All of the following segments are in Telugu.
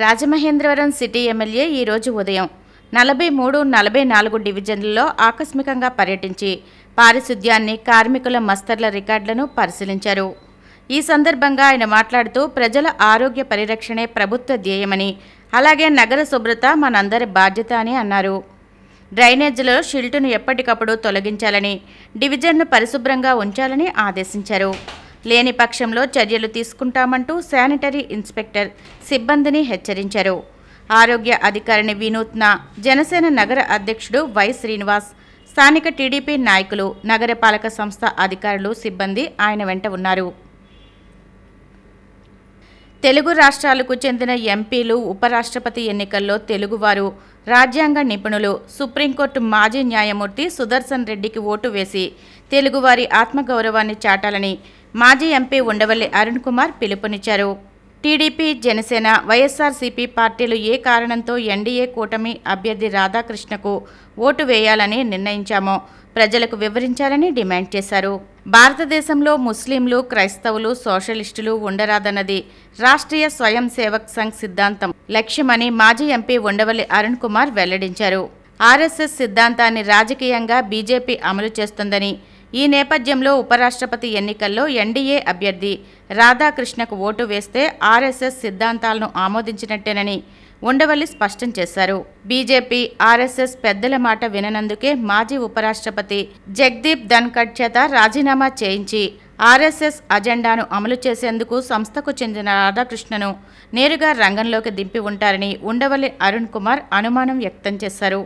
రాజమహేంద్రవరం సిటీ ఎమ్మెల్యే ఈరోజు ఉదయం 43, 44 డివిజన్లలో ఆకస్మికంగా పర్యటించి పారిశుద్ధ్యాన్ని, కార్మికుల మస్తర్ల రికార్డులను పరిశీలించారు. ఈ సందర్భంగా ఆయన మాట్లాడుతూ ప్రజల ఆరోగ్య పరిరక్షణే ప్రభుత్వ ధ్యేయమని, అలాగే నగర శుభ్రత మనందరి బాధ్యత అని అన్నారు. డ్రైనేజీలో షిల్టును ఎప్పటికప్పుడు తొలగించాలని, డివిజన్ను పరిశుభ్రంగా ఉంచాలని ఆదేశించారు. లేని పక్షంలో చర్యలు తీసుకుంటామంటూ శానిటరీ ఇన్స్పెక్టర్ సిబ్బందిని హెచ్చరించారు. ఆరోగ్య అధికారిని వినూత్న, జనసేన నగర అధ్యక్షుడు వై శ్రీనివాస్, స్థానిక టీడీపీ నాయకులు, నగరపాలక సంస్థ అధికారులు, సిబ్బంది ఆయన వెంట ఉన్నారు. తెలుగు రాష్ట్రాలకు చెందిన ఎంపీలు, ఉపరాష్ట్రపతి ఎన్నికల్లో తెలుగువారు, రాజ్యాంగ నిపుణులు, సుప్రీంకోర్టు మాజీ న్యాయమూర్తి సుదర్శన్ రెడ్డికి ఓటు వేసి తెలుగువారి ఆత్మగౌరవాన్ని చాటాలని మాజీ ఎంపీ ఉండవల్లి అరుణ్ కుమార్ పిలుపునిచ్చారు. టీడీపీ, జనసేన, వైఎస్ఆర్సీపీ పార్టీలు ఏ కారణంతో ఎన్డీఏ కూటమి అభ్యర్థి రాధాకృష్ణకు ఓటు వేయాలని నిర్ణయించామో ప్రజలకు వివరించాలని డిమాండ్ చేశారు. భారతదేశంలో ముస్లింలు, క్రైస్తవులు, సోషలిస్టులు ఉండరాదన్నది రాష్ట్రీయ స్వయం సేవక్ సంఘ్ సిద్ధాంతం లక్ష్యమని మాజీ ఎంపీ ఉండవల్లి అరుణ్ కుమార్ వెల్లడించారు. ఆర్ఎస్ఎస్ సిద్ధాంతాన్ని రాజకీయంగా బీజేపీ అమలు చేస్తుందని, ఈ నేపథ్యంలో ఉపరాష్ట్రపతి ఎన్నికల్లో ఎన్డీఏ అభ్యర్థి రాధాకృష్ణకు ఓటు వేస్తే ఆర్ఎస్ఎస్ సిద్ధాంతాలను ఆమోదించినట్టేనని ఉండవల్లి స్పష్టం చేశారు. బీజేపీ, ఆర్ఎస్ఎస్ పెద్దల మాట విననందుకే మాజీ ఉపరాష్ట్రపతి జగదీప్ ధన్ఖడ్ చేత రాజీనామా చేయించి ఆర్ఎస్ఎస్ అజెండాను అమలు చేసేందుకు సంస్థకు చెందిన రాధాకృష్ణను నేరుగా రంగంలోకి దింపి ఉంటారని ఉండవల్లి అరుణ్ కుమార్ అనుమానం వ్యక్తం చేశారు.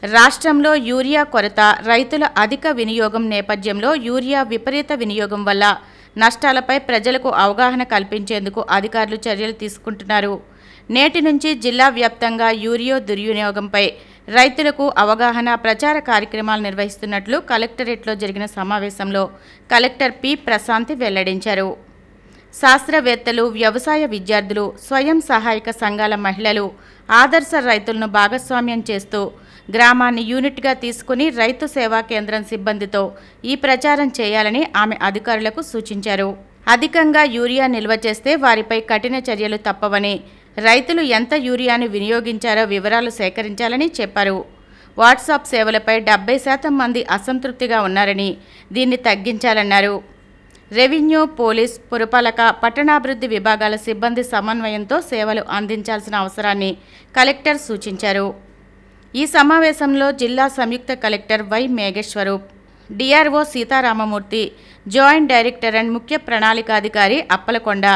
రాష్ట్రంలో యూరియా కొరత, రైతుల అధిక వినియోగం నేపథ్యంలో యూరియా విపరీత వినియోగం వల్ల నష్టాలపై ప్రజలకు అవగాహన కల్పించేందుకు అధికారులు చర్యలు తీసుకుంటున్నారు. నేటి నుంచి జిల్లా వ్యాప్తంగా యూరియా దుర్వినియోగంపై రైతులకు అవగాహన, ప్రచార కార్యక్రమాలు నిర్వహిస్తున్నట్లు కలెక్టరేట్లో జరిగిన సమావేశంలో కలెక్టర్ పి ప్రశాంతి వెల్లడించారు. శాస్త్రవేత్తలు, వ్యవసాయ విద్యార్థులు, స్వయం సహాయక సంఘాల మహిళలు, ఆదర్శ రైతులను భాగస్వామ్యం చేస్తూ గ్రామాన్ని యూనిట్గా తీసుకుని రైతు సేవా కేంద్రం సిబ్బందితో ఈ ప్రచారం చేయాలని ఆమె అధికారులకు సూచించారు. అధికంగా యూరియా నిల్వ చేస్తే వారిపై కఠిన చర్యలు తప్పవని, రైతులు ఎంత యూరియాను వినియోగించారో వివరాలు సేకరించాలని చెప్పారు. వాట్సాప్ సేవలపై 70% మంది అసంతృప్తిగా ఉన్నారని, దీన్ని తగ్గించాలన్నారు. రెవెన్యూ, పోలీస్, పురపాలక, పట్టణాభివృద్ధి విభాగాల సిబ్బంది సమన్వయంతో సేవలు అందించాల్సిన అవసరాన్ని కలెక్టర్ సూచించారు. ఈ సమావేశంలో జిల్లా సంయుక్త collector Y Megheshwarup, DRO Sitaramamurthy, joint director and ముఖ్య ప్రణాళికాధికారి అప్పలకొండ,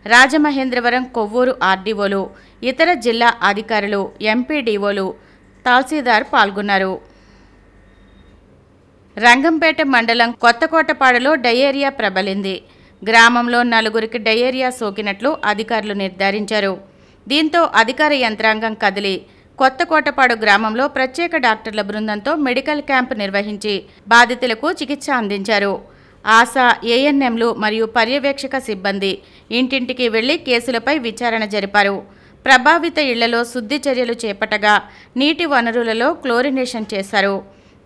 రాజమహేంద్రవరం, కొవ్వూరు ఆర్డీఓలు, ఇతర జిల్లా అధికారులు, ఎంపీడీఓలు, తహసీల్దార్ పాల్గొన్నారు. రంగంపేట మండలం కొత్తకోటపాడులో డయేరియా ప్రబలింది. గ్రామంలో 4గురికి డయేరియా సోకినట్లు అధికారులు నిర్ధారించారు. దీంతో అధికార యంత్రాంగం కదిలి కొత్తకోటపాడు గ్రామంలో ప్రత్యేక డాక్టర్ల బృందంతో మెడికల్ క్యాంపు నిర్వహించి బాధితులకు చికిత్స అందించారు. ఆశా, ఏఎన్ఎంలు మరియు పర్యవేక్షక సిబ్బంది ఇంటింటికి వెళ్లి కేసులపై విచారణ జరిపారు. ప్రభావిత ఇళ్లలో శుద్ధి చర్యలు చేపట్టగా నీటి వనరులలో క్లోరినేషన్ చేశారు.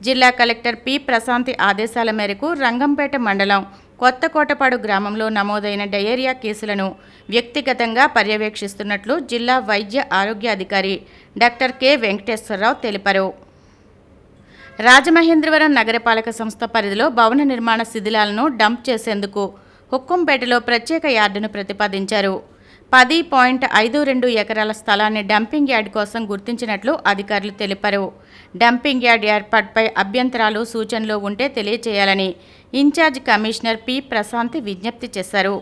జిల్లా కలెక్టర్ పి ప్రశాంతి ఆదేశాల మేరకు రంగంపేట మండలం కొత్తకోటపాడు గ్రామంలో నమోదైన డయేరియా కేసులను వ్యక్తిగతంగా పర్యవేక్షిస్తున్నట్లు జిల్లా వైద్య ఆరోగ్య అధికారి డాక్టర్ కె వెంకటేశ్వరరావు తెలిపారు. రాజమహేంద్రవరం నగరపాలక సంస్థ పరిధిలో భవన నిర్మాణ శిథిలాలను డంప్ చేసేందుకు హుక్కంపేటలో ప్రత్యేక యార్డును ప్రతిపాదించారు. 10.52 ఎకరాల స్థలాన్ని డంపింగ్ యార్డ్ కోసం గుర్తించినట్లు అధికారులు తెలిపారు. డంపింగ్ యార్డ్ ఏర్పాటుపై అభ్యంతరాలు, సూచనలు ఉంటే తెలియచేయాలని ఇన్ఛార్జ్ కమిషనర్ పి ప్రశాంతి విజ్ఞప్తి చేశారు.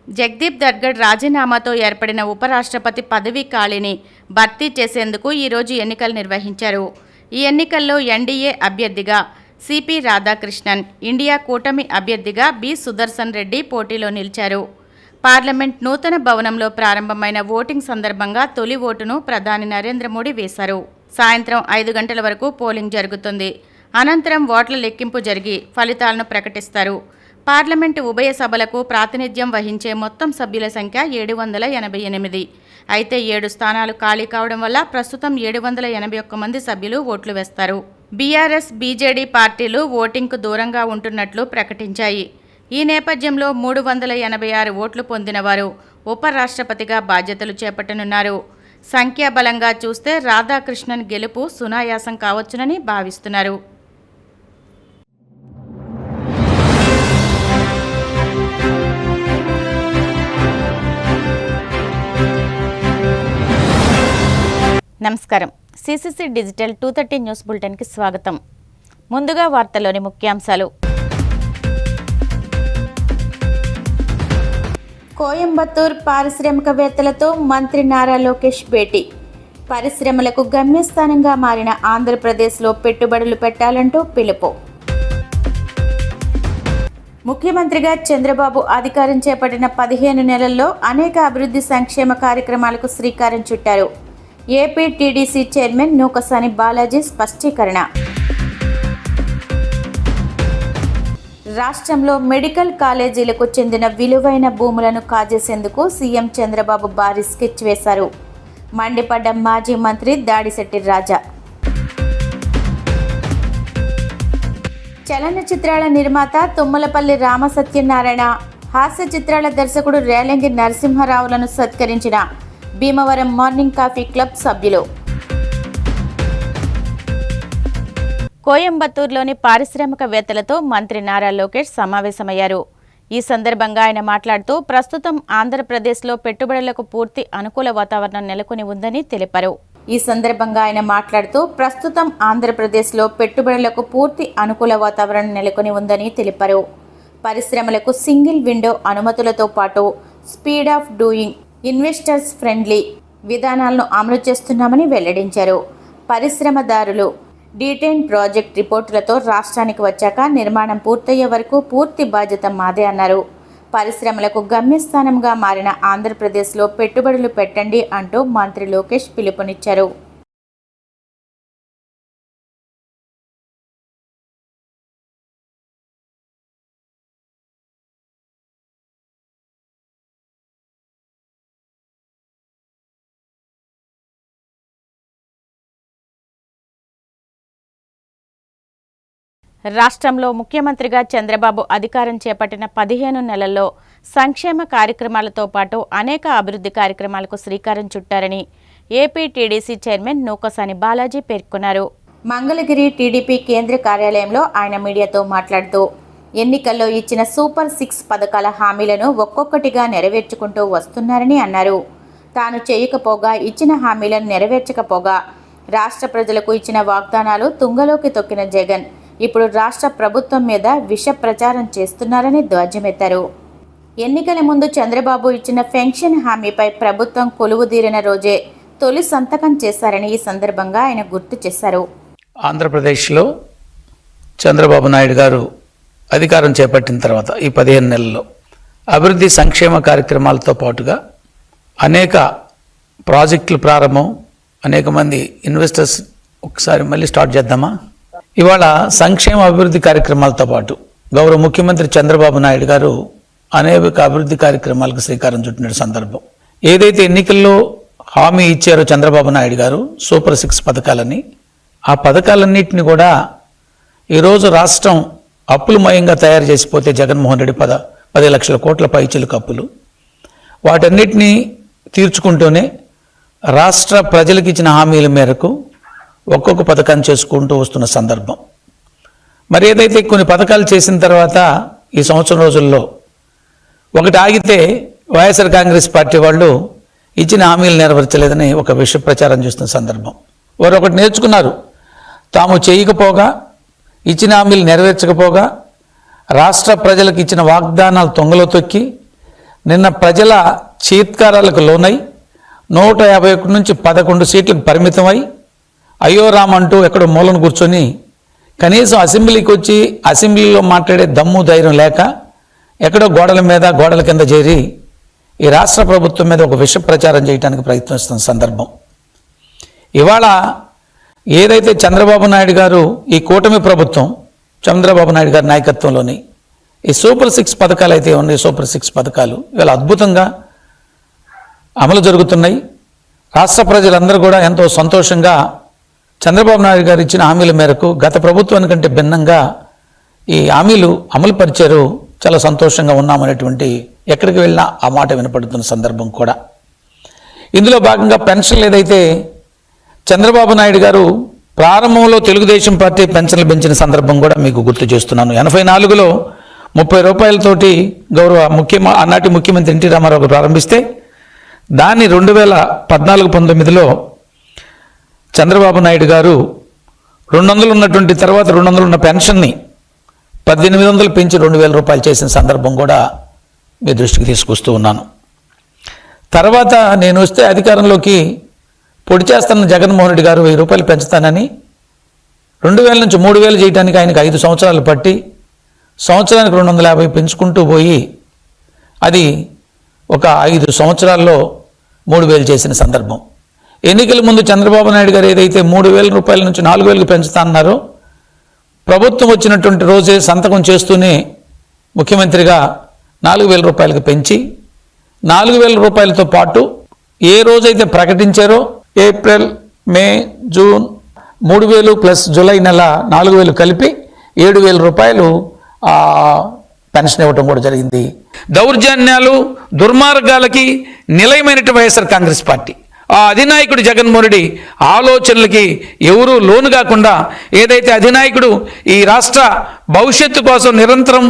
జగదీప్ ధన్ఖడ్ రాజీనామాతో ఏర్పడిన ఉపరాష్ట్రపతి పదవీ ఖాళీని భర్తీ చేసేందుకు ఈరోజు ఎన్నికలు నిర్వహించారు. ఈ ఎన్నికల్లో ఎన్డీఏ అభ్యర్థిగా సిపి రాధాకృష్ణన్, ఇండియా కూటమి అభ్యర్థిగా బి సుదర్శన్ రెడ్డి పోటీలో నిలిచారు. పార్లమెంట్ నూతన భవనంలో ప్రారంభమైన ఓటింగ్ సందర్భంగా తొలి ఓటును ప్రధాని నరేంద్ర మోడీ వేశారు. సాయంత్రం 5 గంటల వరకు పోలింగ్ జరుగుతుంది. అనంతరం ఓట్ల లెక్కింపు జరిగి ఫలితాలను ప్రకటిస్తారు. పార్లమెంటు ఉభయ సభలకు ప్రాతినిధ్యం వహించే మొత్తం సభ్యుల సంఖ్య 788. అయితే 7 స్థానాలు ఖాళీ కావడం వల్ల ప్రస్తుతం 781 మంది సభ్యులు ఓట్లు వేస్తారు. బీఆర్ఎస్, బీజేడీ పార్టీలు ఓటింగ్కు దూరంగా ఉంటున్నట్లు ప్రకటించాయి. ఈ నేపథ్యంలో 386 ఓట్లు పొందినవారు ఉపరాష్ట్రపతిగా బాధ్యతలు చేపట్టనున్నారు. సంఖ్యాబలంగా చూస్తే రాధాకృష్ణన్ గెలుపు సునాయాసం కావచ్చునని భావిస్తున్నారు. నమస్కారం. సిసిసి డిజిటల్ 230 న్యూస్ బులెటిన్కి స్వాగతం. ముందుగా వార్తల్లోని ముఖ్యాంశాలు. కోయంబత్తూర్ పారిశ్రామికవేత్తలతో మంత్రి నారా లోకేష్ భేటీ. పరిశ్రమలకు గమ్యస్థానంగా మారిన ఆంధ్రప్రదేశ్లో పెట్టుబడులు పెట్టాలంటూ పిలుపు. ముఖ్యమంత్రిగా చంద్రబాబు అధికారం చేపట్టిన 15 నెలల్లో అనేక అభివృద్ధి సంక్షేమ కార్యక్రమాలకు శ్రీకారం చుట్టారు. AP TDC chairman Nukasani Balaji స్పష్టీకరణ. రాష్ట్రంలో మెడికల్ కాలేజీలకు చెందిన విలువైన భూములను కాజేసేందుకు సీఎం చంద్రబాబు భారీ స్కెచ్ వేశారు. మండిపడ్డ మాజీ మంత్రి దాడిశెట్టి రాజా. చలనచిత్రాల నిర్మాత తుమ్మలపల్లి రామసత్యనారాయణ, హాస్య చిత్రాల దర్శకుడు రేలంగి నరసింహారావులను సత్కరించిన భీమవరం మార్నింగ్ కాఫీ క్లబ్ సభ్యులు. కోయంబత్తూరులోని పారిశ్రామికవేత్తలతో మంత్రి నారా లోకేష్ సమావేశమయ్యారు. ఈ సందర్భంగా ఆయన మాట్లాడుతూ ప్రస్తుతం ఆంధ్రప్రదేశ్లో పెట్టుబడులకు పూర్తి అనుకూల వాతావరణం నెలకొని ఉందని తెలిపారు. పరిశ్రమలకు సింగిల్ విండో అనుమతులతో పాటు speed of doing, investors friendly విధానాలను అమలు చేస్తున్నామని వెల్లడించారు. పరిశ్రమదారులు డీటెయిన్ ప్రాజెక్ట్ రిపోర్టులతో రాష్ట్రానికి వచ్చాక నిర్మాణం పూర్తయ్యే వరకు పూర్తి బాధ్యత మాదే అన్నారు. పరిశ్రమలకు గమ్యస్థానంగా మారిన ఆంధ్రప్రదేశ్లో పెట్టుబడులు పెట్టండి అంటూ మంత్రి లోకేష్ పిలుపునిచ్చారు. రాష్ట్రంలో ముఖ్యమంత్రిగా చంద్రబాబు అధికారం చేపట్టిన 15 నెలల్లో సంక్షేమ కార్యక్రమాలతో పాటు అనేక అభివృద్ధి కార్యక్రమాలకు శ్రీకారం చుట్టారని AP TDC chairman Nukasani Balaji పేర్కొన్నారు. మంగళగిరి టీడీపీ కేంద్ర కార్యాలయంలో ఆయన మీడియాతో మాట్లాడుతూ ఎన్నికల్లో ఇచ్చిన సూపర్ 6 పథకాల హామీలను ఒక్కొక్కటిగా నెరవేర్చుకుంటూ వస్తున్నారని అన్నారు. తాను చేయకపోగా, ఇచ్చిన హామీలను నెరవేర్చకపోగా రాష్ట్ర ప్రజలకు ఇచ్చిన వాగ్దానాలు తుంగలోకి తొక్కిన జగన్ ఇప్పుడు రాష్ట్ర ప్రభుత్వం మీద విష ప్రచారం చేస్తున్నారని ధ్వజమెత్తారు. ఎన్నికల ముందు చంద్రబాబు ఇచ్చిన పెన్షన్ హామీపై ప్రభుత్వం కొలువుదీరిన రోజే తొలి సంతకం చేశారని ఈ సందర్భంగా ఆయన గుర్తు చేశారు. ఆంధ్రప్రదేశ్లో చంద్రబాబు నాయుడు గారు అధికారం చేపట్టిన తర్వాత ఈ 15 నెలల్లో అభివృద్ధి సంక్షేమ కార్యక్రమాలతో పాటుగా అనేక ప్రాజెక్టులు ప్రారంభం, అనేక మంది ఇన్వెస్టర్స్. ఒకసారి మళ్ళీ స్టార్ట్ చేద్దామా? ఇవాళ సంక్షేమ అభివృద్ధి కార్యక్రమాలతో పాటు గౌరవ ముఖ్యమంత్రి చంద్రబాబు నాయుడు గారు అనేక అభివృద్ధి కార్యక్రమాలకు శ్రీకారం చుట్టిన సందర్భం. ఏదైతే ఎన్నికల్లో హామీ ఇచ్చారో చంద్రబాబు నాయుడు గారు సూపర్ 6 పథకాలని, ఆ పథకాలన్నింటినీ కూడా ఈరోజు రాష్ట్రం అప్పులమయంగా తయారు చేసిపోతే జగన్మోహన్ రెడ్డి 10 లక్షల కోట్ల పైచిలుకు అప్పులు, వాటన్నిటినీ తీర్చుకుంటూనే రాష్ట్ర ప్రజలకు ఇచ్చిన హామీల మేరకు ఒక్కొక్క పథకాన్ని చేసుకుంటూ వస్తున్న సందర్భం. మరి ఏదైతే కొన్ని పథకాలు చేసిన తర్వాత ఈ సంవత్సరం రోజుల్లో ఒకటి ఆగితే వైఎస్ఆర్ కాంగ్రెస్ పార్టీ వాళ్ళు ఇచ్చిన హామీలు నెరవేర్చలేదని ఒక విష ప్రచారం చేస్తున్న సందర్భం. వారు ఒకటి నేర్చుకున్నారు. తాము చేయకపోగా, ఇచ్చిన హామీలు నెరవేర్చకపోగా రాష్ట్ర ప్రజలకు ఇచ్చిన వాగ్దానాలు తొంగలో తొక్కి నిన్న ప్రజల చీత్కారాలకు లోనై 151 నుంచి 11 సీట్లకు పరిమితమై అయ్యో రామ్ అంటూ ఎక్కడో మూలను కూర్చొని కనీసం అసెంబ్లీకి వచ్చి అసెంబ్లీలో మాట్లాడే దమ్ము ధైర్యం లేక ఎక్కడో గోడల కింద చేరి ఈ రాష్ట్ర ప్రభుత్వం మీద ఒక విష ప్రచారం చేయడానికి ప్రయత్నిస్తున్న సందర్భం. ఇవాళ ఏదైతే చంద్రబాబు నాయుడు గారు, ఈ కూటమి ప్రభుత్వం చంద్రబాబు నాయుడు గారి నాయకత్వంలోని ఈ సూపర్ 6 పథకాలు అయితే ఉన్నాయి, సూపర్ 6 పథకాలు ఇవాళ అద్భుతంగా అమలు జరుగుతున్నాయి. రాష్ట్ర ప్రజలందరూ కూడా ఎంతో సంతోషంగా చంద్రబాబు నాయుడు గారు ఇచ్చిన హామీల మేరకు గత ప్రభుత్వానికంటే భిన్నంగా ఈ హామీలు అమలు పరిచారు చాలా సంతోషంగా ఉన్నామనేటువంటి ఎక్కడికి వెళ్ళినా ఆ మాట వినపడుతున్న సందర్భం కూడా. ఇందులో భాగంగా పెన్షన్లు ఏదైతే చంద్రబాబు నాయుడు గారు ప్రారంభంలో తెలుగుదేశం పార్టీ పెన్షన్లు పెంచిన సందర్భం కూడా మీకు గుర్తు చేస్తున్నాను. 84లో 30 రూపాయలతోటి గౌరవ ఆనాటి ముఖ్యమంత్రి ఎన్టీ రామారావు గారు ప్రారంభిస్తే దాన్ని 2014-19లో చంద్రబాబు నాయుడు గారు 200 ఉన్నటువంటి తర్వాత 200 ఉన్న పెన్షన్ని 1800 పెంచి 2000 రూపాయలు చేసిన సందర్భం కూడా మీ దృష్టికి తీసుకొస్తూ ఉన్నాను. తర్వాత నేను వస్తే అధికారంలోకి పొడి చేస్తున్న జగన్మోహన్ రెడ్డి గారు 1000 రూపాయలు పెంచుతానని 2000 నుంచి 3000 చేయడానికి ఆయనకు 5 సంవత్సరాలు పట్టి సంవత్సరానికి 250 పెంచుకుంటూ పోయి అది ఒక 5 సంవత్సరాల్లో 3000 చేసిన సందర్భం. ఎన్నికల ముందు చంద్రబాబు నాయుడు గారు ఏదైతే 3000 రూపాయల నుంచి 4000కి పెంచుతా అన్నారో ప్రభుత్వం వచ్చినటువంటి రోజే సంతకం చేస్తూనే ముఖ్యమంత్రిగా 4000 రూపాయలకు పెంచి 4000 రూపాయలతో పాటు ఏ రోజైతే ప్రకటించారో ఏప్రిల్, మే, జూన్ 3000 ప్లస్ జూలై నెల 4000 కలిపి 7000 రూపాయలు పెన్షన్ ఇవ్వటం కూడా జరిగింది. దౌర్జన్యాలు, దుర్మార్గాలకి నిలయమైనటువంటి వైఎస్ఆర్ కాంగ్రెస్ పార్టీ ఆ అధినాయకుడు జగన్మోహన్ రెడ్డి ఆలోచనలకి ఎవరూ లోను కాకుండా ఏదైతే అధినాయకుడు ఈ రాష్ట్ర భవిష్యత్తు కోసం నిరంతరం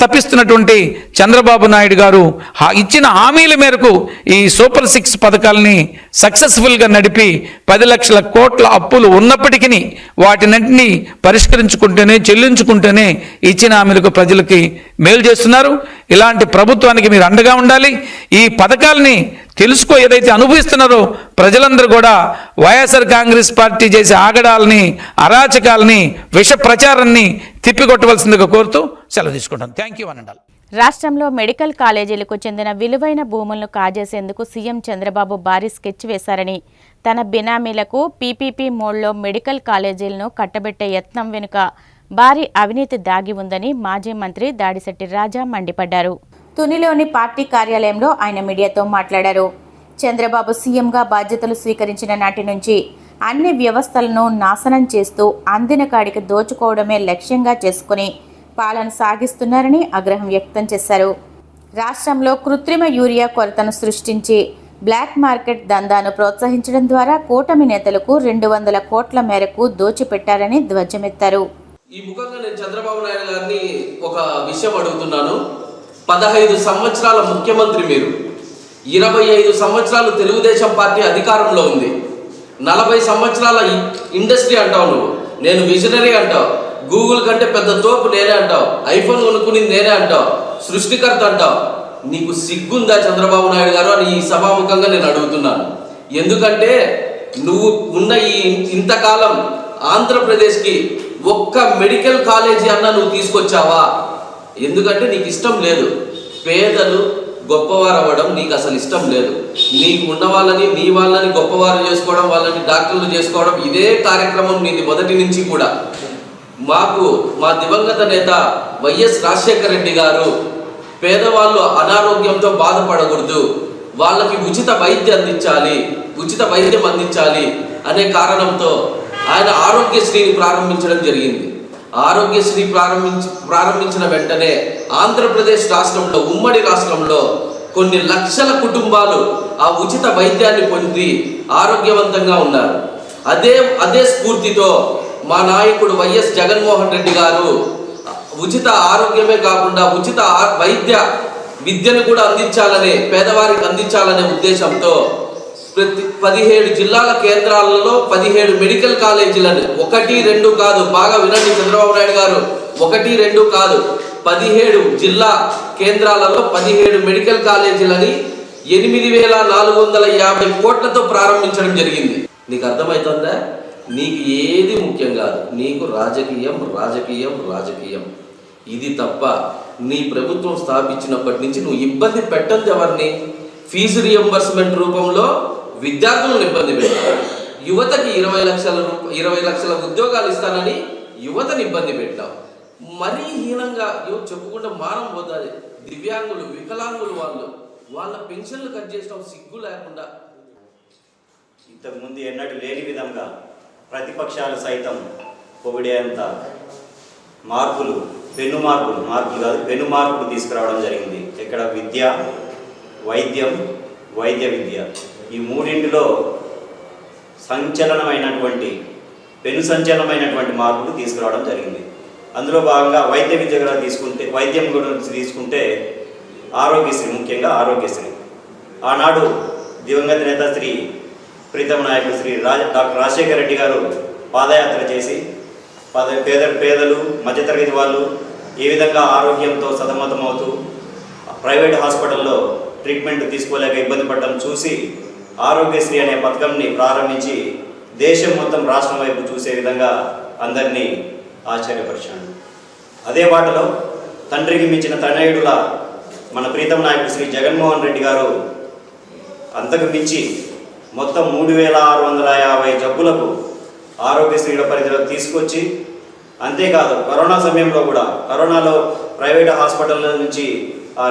తప్పిస్తున్నటువంటి చంద్రబాబు నాయుడు గారు ఇచ్చిన హామీల మేరకు ఈ సూపర్ 6 పథకాలని సక్సెస్ఫుల్గా నడిపి 10 లక్షల కోట్ల అప్పులు ఉన్నప్పటికీ వాటినన్నింటినీ పరిష్కరించుకుంటూనే చెల్లించుకుంటూనే ఇచ్చిన హామీలకు ప్రజలకి మేలు చేస్తున్నారు. ఇలాంటి ప్రభుత్వానికి మీరు అండగా ఉండాలి. ఈ పథకాలని తెలుసుకో ఏదైతే అనుభవిస్తున్నారో ప్రజలందరూ కూడా వైఎస్ఆర్ కాంగ్రెస్ పార్టీ చేసే ఆగడాలని, అరాచకాలని, విష ప్రచారాన్ని తిప్పికొట్టవలసిందిగా కోరుతూ సెలవు తీసుకుంటాను. థ్యాంక్ యూ అనండాలి. రాష్ట్రంలో మెడికల్ కాలేజీలకు చెందిన విలువైన భూములను కాజేసేందుకు సీఎం చంద్రబాబు భారీ స్కెచ్ వేశారని, తన బినామీలకు పీపీపీ మోడ్లో మెడికల్ కాలేజీలను కట్టబెట్టే యత్నం వెనుక భారీ అవినీతి దాగి ఉందని మాజీ మంత్రి దాడిశెట్టి రాజా మండిపడ్డారు. తునిలోని పార్టీ కార్యాలయంలో ఆయన మీడియాతో మాట్లాడారు. చంద్రబాబు సీఎంగా బాధ్యతలు స్వీకరించిన నాటి నుంచి అన్ని వ్యవస్థలను నాశనం చేస్తూ అందిన కాడికి దోచుకోవడమే లక్ష్యంగా చేసుకుని పాలన సాగిస్తున్నారని ఆగ్రహం వ్యక్తం చేశారు. రాష్ట్రంలో కృత్రిమ యూరియా కొరతను సృష్టించి బ్లాక్ మార్కెట్ దందాను ప్రోత్సహించడం ద్వారా కూటమి నేతలకు 200 కోట్ల మేరకు దోచిపెట్టారని ధ్వజమెత్తారు. ఈ ముఖంగా నేను చంద్రబాబు నాయుడు గారిని ఒక విషయం అడుగుతున్నాను. 15 సంవత్సరాల ముఖ్యమంత్రి మీరు, 25 సంవత్సరాలు తెలుగుదేశం పార్టీ అధికారంలో ఉంది, 40 సంవత్సరాల ఇండస్ట్రీ అంటావు నువ్వు, నేను విజనరీ అంటావు, గూగుల్ కంటే పెద్ద తోపు నేనే అంటావు, ఐఫోన్ కొనుక్కునింది నేనే అంటావు, సృష్టికర్త అంటావు. నీకు సిగ్గుందా చంద్రబాబు నాయుడు గారు అని ఈ సభాముఖంగా నేను అడుగుతున్నాను. ఎందుకంటే నువ్వు ఉన్న ఇంతకాలం ఆంధ్రప్రదేశ్కి ఒక్క మెడికల్ కాలేజీ అన్నా నువ్వు తీసుకొచ్చావా? ఎందుకంటే నీకు ఇష్టం లేదు. పేదలు గొప్పవారు అవ్వడం నీకు అసలు ఇష్టం లేదు. నీకు ఉన్న వాళ్ళని, నీ వాళ్ళని గొప్పవారు చేసుకోవడం, వాళ్ళని డాక్టర్లు చేసుకోవడం, ఇదే కార్యక్రమం నీది మొదటి నుంచి కూడా. మాకు మా దివంగత నేత వైఎస్ రాజశేఖర రెడ్డి గారు పేదవాళ్ళు అనారోగ్యంతో బాధపడకూడదు, వాళ్ళకి ఉచిత వైద్యం అందించాలి అనే కారణంతో ఆయన ఆరోగ్యశ్రీని ప్రారంభించడం జరిగింది. ఆరోగ్యశ్రీ ప్రారంభించిన వెంటనే ఆంధ్రప్రదేశ్ రాష్ట్రంలో, ఉమ్మడి రాష్ట్రంలో కొన్ని లక్షల కుటుంబాలు ఆ ఉచిత వైద్యాన్ని పొంది ఆరోగ్యవంతంగా ఉన్నారు. అదే స్ఫూర్తితో మా నాయకుడు వైఎస్ జగన్మోహన్ రెడ్డి గారు ఉచిత ఆరోగ్యమే కాకుండా ఉచిత విద్యను కూడా పేదవారికి అందించాలనే ఉద్దేశంతో 17 జిల్లాల కేంద్రాలలో 17 మెడికల్ కాలేజీలను, 1, 2 కాదు, బాగా వినండి చంద్రబాబు నాయుడు గారు, 1, 2 కాదు, 17 జిల్లా కేంద్రాలలో 17 మెడికల్ కాలేజీలని 8,450 కోట్లతో ప్రారంభించడం జరిగింది. నీకు అర్థమవుతుందా? నీకు ఏది ముఖ్యం కాదు, నీకు రాజకీయం ఇది తప్ప నీ ప్రభుత్వం స్థాపించినప్పటి నుంచి నువ్వు ఇబ్బంది పెట్టద్దు ఎవరిని. ఫీజు రియంబర్స్మెంట్ రూపంలో విద్యార్థులను ఇబ్బంది పెట్టావు, యువతకి 20 లక్షల ఉద్యోగాలు ఇస్తానని యువతని ఇబ్బంది పెట్టావు. మరీ హీనంగా చెప్పుకుంటే మానం పోతుంది. దివ్యాంగులు, వికలాంగులు వాళ్ళ పెన్షన్లు కట్ చేసిన సిగ్గు లేకుండా ఇంతకుముందు ఎన్నడూ లేని విధంగా ప్రతిపక్షాలు సైతం పొగిడేంత మార్పులు మార్పులు కాదు పెను మార్పులు తీసుకురావడం జరిగింది. ఇక్కడ విద్య, వైద్యం, వైద్య విద్య ఈ మూడింటిలో పెను సంచలనమైనటువంటి మార్పులు తీసుకురావడం జరిగింది. అందులో భాగంగా వైద్య విద్య కూడా వైద్యం గురించి తీసుకుంటే ఆరోగ్యశ్రీ, ముఖ్యంగా ఆరోగ్యశ్రీ ఆనాడు దివంగత నేత శ్రీ ప్రీతమ నాయకుడు శ్రీ డాక్టర్ రాజశేఖర రెడ్డి గారు పాదయాత్ర చేసి పేదలు మధ్యతరగతి వాళ్ళు ఏ విధంగా ఆరోగ్యంతో సతమతమవుతూ ప్రైవేట్ హాస్పిటల్లో ట్రీట్మెంట్ తీసుకోలేక ఇబ్బంది పడడం చూసి ఆరోగ్యశ్రీ అనే పథకంని ప్రారంభించి దేశం మొత్తం రాష్ట్రం వైపు చూసే విధంగా అందరినీ ఆశ్చర్యపరిచాడు. అదే బాటలో తండ్రికి మించిన తనయుడుల మన ప్రీతమ నాయకుడు శ్రీ జగన్మోహన్ రెడ్డి గారు అంతకు మించి మొత్తం 3650 జబ్బులకు ఆరోగ్యశ్రీల పరిధిలోకి తీసుకొచ్చి, అంతేకాదు కరోనా సమయంలో కూడా కరోనాలో ప్రైవేట్ హాస్పిటల్ నుంచి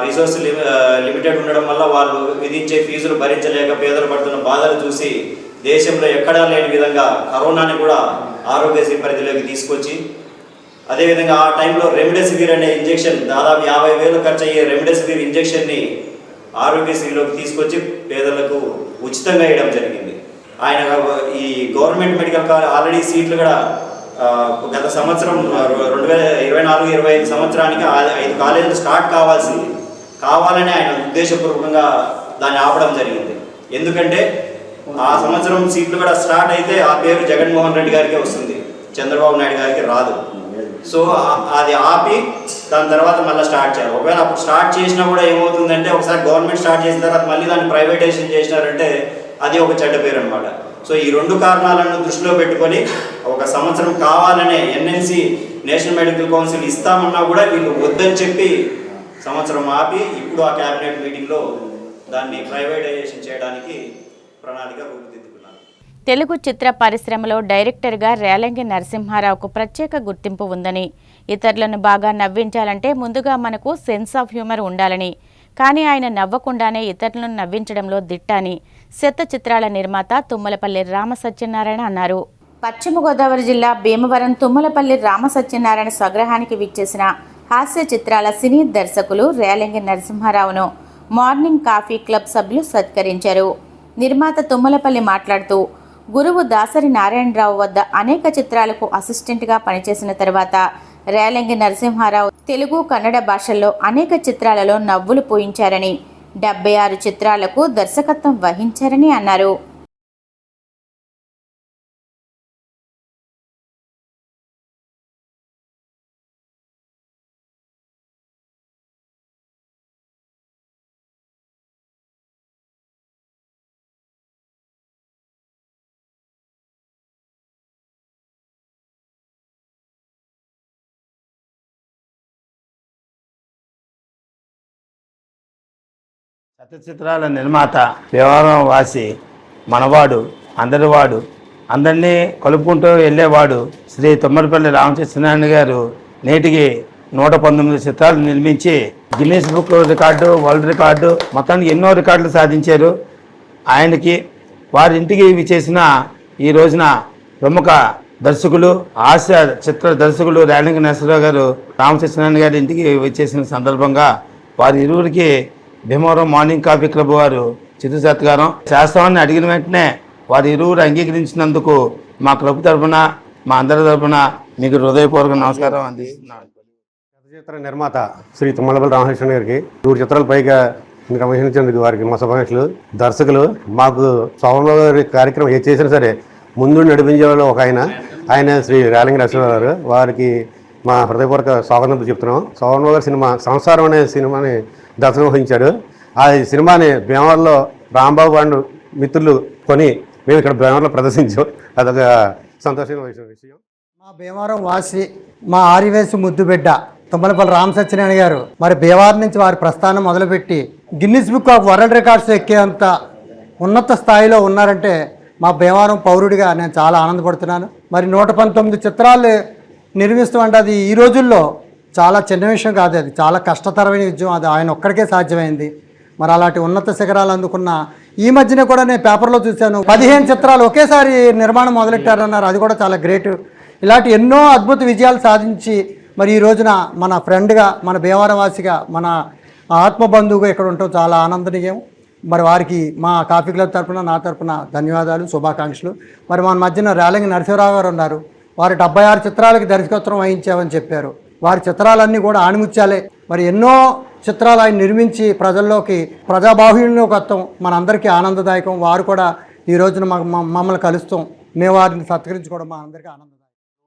రిసోర్స్ లిమిటెడ్ ఉండడం వల్ల వాళ్ళు విధించే ఫీజులు భరించలేక పేదలు పడుతున్న బాధలు చూసి దేశంలో ఎక్కడా లేని విధంగా కరోనాని కూడా ఆరోగ్యశ్రీ పరిధిలోకి తీసుకొచ్చి, అదేవిధంగా ఆ టైంలో రెమ్డెసివిర్ అనే ఇంజెక్షన్ దాదాపు 50,000 ఖర్చు అయ్యే రెమ్డెసివిర్ ఇంజెక్షన్ని ఆరోగ్యశ్రీలోకి తీసుకొచ్చి పేదలకు ఉచితంగా వేయడం జరిగింది. ఆయన ఈ గవర్నమెంట్ మెడికల్ కాలేజ్ ఆల్రెడీ సీట్లు కూడా గత సంవత్సరం 2024-25 సంవత్సరానికి 5 కాలేజీలు స్టార్ట్ కావాలని ఆయన ఉద్దేశపూర్వకంగా దాన్ని ఆపడం జరిగింది. ఎందుకంటే ఆ సంవత్సరం సీట్లు కూడా స్టార్ట్ అయితే ఆ పేరు జగన్మోహన్ రెడ్డి గారికి వస్తుంది, చంద్రబాబు నాయుడు గారికి రాదు. సో అది ఆపి దాని తర్వాత మళ్ళీ స్టార్ట్ చేయాలి. ఒకవేళ అప్పుడు స్టార్ట్ చేసినా కూడా ఏమవుతుందంటే, ఒకసారి గవర్నమెంట్ స్టార్ట్ చేసిన తర్వాత మళ్ళీ దాన్ని ప్రైవేటైజేషన్ చేసినారంటే అది ఒక చెడ్డ పేరు అనమాట. సో ఈ 2 కారణాలను దృష్టిలో పెట్టుకొని ఒక సంవత్సరం కావాలనే ఎన్ఎన్సి నేషనల్ మెడికల్ కౌన్సిల్ ఇస్తామన్నా కూడా వీళ్ళు వద్దని చెప్పి సంవత్సరం ఆపి ఇప్పుడు ఆ క్యాబినెట్ మీటింగ్లో దాన్ని ప్రైవేటైజేషన్ చేయడానికి ప్రణాళిక రూపుదిద్దుకున్నారు. తెలుగు చిత్ర పరిశ్రమలో డైరెక్టర్గా రేలంగి నరసింహారావుకు ప్రత్యేక గుర్తింపు ఉందని, ఇతరులను బాగా నవ్వించాలంటే ముందుగా మనకు సెన్స్ ఆఫ్ హ్యూమర్ ఉండాలని, కానీ ఆయన నవ్వకుండానే ఇతరులను నవ్వించడంలో దిట్టని శత చిత్రాల నిర్మాత తుమ్మలపల్లి రామసత్యనారాయణ అన్నారు. పశ్చిమ గోదావరి జిల్లా భీమవరం తుమ్మలపల్లి రామసత్యనారాయణ స్వగృహానికి విచ్చేసిన హాస్య చిత్రాల సినీ దర్శకులు రేలంగి నరసింహారావును మార్నింగ్ కాఫీ క్లబ్ సభ్యులు సత్కరించారు. నిర్మాత తుమ్మలపల్లి మాట్లాడుతూ, గురువు దాసరి నారాయణరావు వద్ద అనేక చిత్రాలకు అసిస్టెంట్గా పనిచేసిన తర్వాత రేలంగి నరసింహారావు తెలుగు, కన్నడ భాషల్లో అనేక చిత్రాలలో నవ్వులు పూయించారని, 76 చిత్రాలకు దర్శకత్వం వహించారని అన్నారు. చిత్రాల నిర్మాత, వ్యవహారం వాసి, మనవాడు, అందరివాడు, అందరినీ కలుపుకుంటూ వెళ్ళేవాడు శ్రీ తుమ్మలపల్లి రామసత్యనారాయణ గారు నేటికి 119 చిత్రాలు నిర్మించి Guinness book record, world record, మొత్తానికి ఎన్నో రికార్డులు సాధించారు. ఆయనకి వారి ఇంటికి ఇవి చేసిన ఈ రోజున ప్రముఖ దర్శకులు, హాస్య చిత్ర దర్శకులు రేలంగి నరసింహారావు గారు రామసత్యనారాయణ గారి ఇంటికి వచ్చేసిన సందర్భంగా వారి ఇరువురికి భీమవరం మార్నింగ్ కాఫీ క్లబ్ వారు చిరు సత్కారం శాస్త్రాన్ని అడిగిన వెంటనే వారి ఇరువురు అంగీకరించినందుకు మా క్లబ్ తరఫున, మా అందరి తరఫున మీకు హృదయపూర్వక నమస్కారం అందిస్తున్నాను. చిత్ర నిర్మాత శ్రీ తుమ్మలపల్లి రామకృష్ణ గారికి 100 చిత్రాలు పైగా నిర్వహించినందుకు వారికి మా శుభాకాంక్షలు. దర్శకులు మాకు సోమరావు గారి కార్యక్రమం ఏ చేసినా సరే ముందు నడిపించే వాళ్ళు ఒక ఆయన శ్రీ రేలంగి నరసింహారావు గారు, వారికి మా హృదయపూర్వక స్వాగతం చెప్తున్నాం. సోమరావు గారి సినిమా సంసారం అనే సినిమాని దర్శనం వహించాడు. ఆ సినిమాని భీమవరంలో రాంబాబు వాళ్ళు మిత్రులు కొని మేము ఇక్కడ భీమవరంలో ప్రదర్శించాం. అదొక సంతోషమైన విషయం. మా భీమవరం వాసి, మా ఆరివేసి ముద్దుబిడ్డ తుమ్మలపల్లి రామసత్యనారాయణ గారు మరి భీమవరం నుంచి వారి ప్రస్థానం మొదలుపెట్టి Guinness book of world records ఎక్కేంత ఉన్నత స్థాయిలో ఉన్నారంటే మా భీమవరం పౌరుడిగా నేను చాలా ఆనందపడుతున్నాను. మరి 119 చిత్రాలు నిర్మిస్తామంటే అది ఈ రోజుల్లో చాలా చిన్న విషయం కాదు, అది చాలా కష్టతరమైన విజయం. అది ఆయన ఒక్కడికే సాధ్యమైంది. మరి అలాంటి ఉన్నత శిఖరాలు అందుకున్న ఈ మధ్యన కూడా నేను పేపర్లో చూశాను, 15 చిత్రాలు ఒకేసారి నిర్మాణం మొదలెట్టారన్నారు. అది కూడా చాలా గ్రేట్. ఇలాంటి ఎన్నో అద్భుత విజయాలు సాధించి మరి ఈ రోజున మన ఫ్రెండ్గా, మన భీమవరవాసిగా, మన ఆత్మబంధువుగా ఇక్కడ ఉండటం చాలా ఆనందనీయం. మరి వారికి మా కాఫీ క్లబ్ తరపున, నా తరపున ధన్యవాదాలు, శుభాకాంక్షలు. మరి మన మధ్యన రేలంగి నరసింహరావు గారు ఉన్నారు. వారు 76 చిత్రాలకి దర్శకత్వం వహించామని చెప్పారు. వారి చిత్రాలన్నీ కూడా ఆణిముత్యాలే. మరి ఎన్నో చిత్రాలు ఆయన నిర్మించి ప్రజల్లోకి, ప్రజాబాహుళ్యంలోకి వస్తాం మనందరికీ ఆనందదాయకం. వారు కూడా ఈ రోజున మమ్మల్ని కలుస్తాం, మేము వారిని సత్కరించుకోవడం మా అందరికీ ఆనందదాయకం.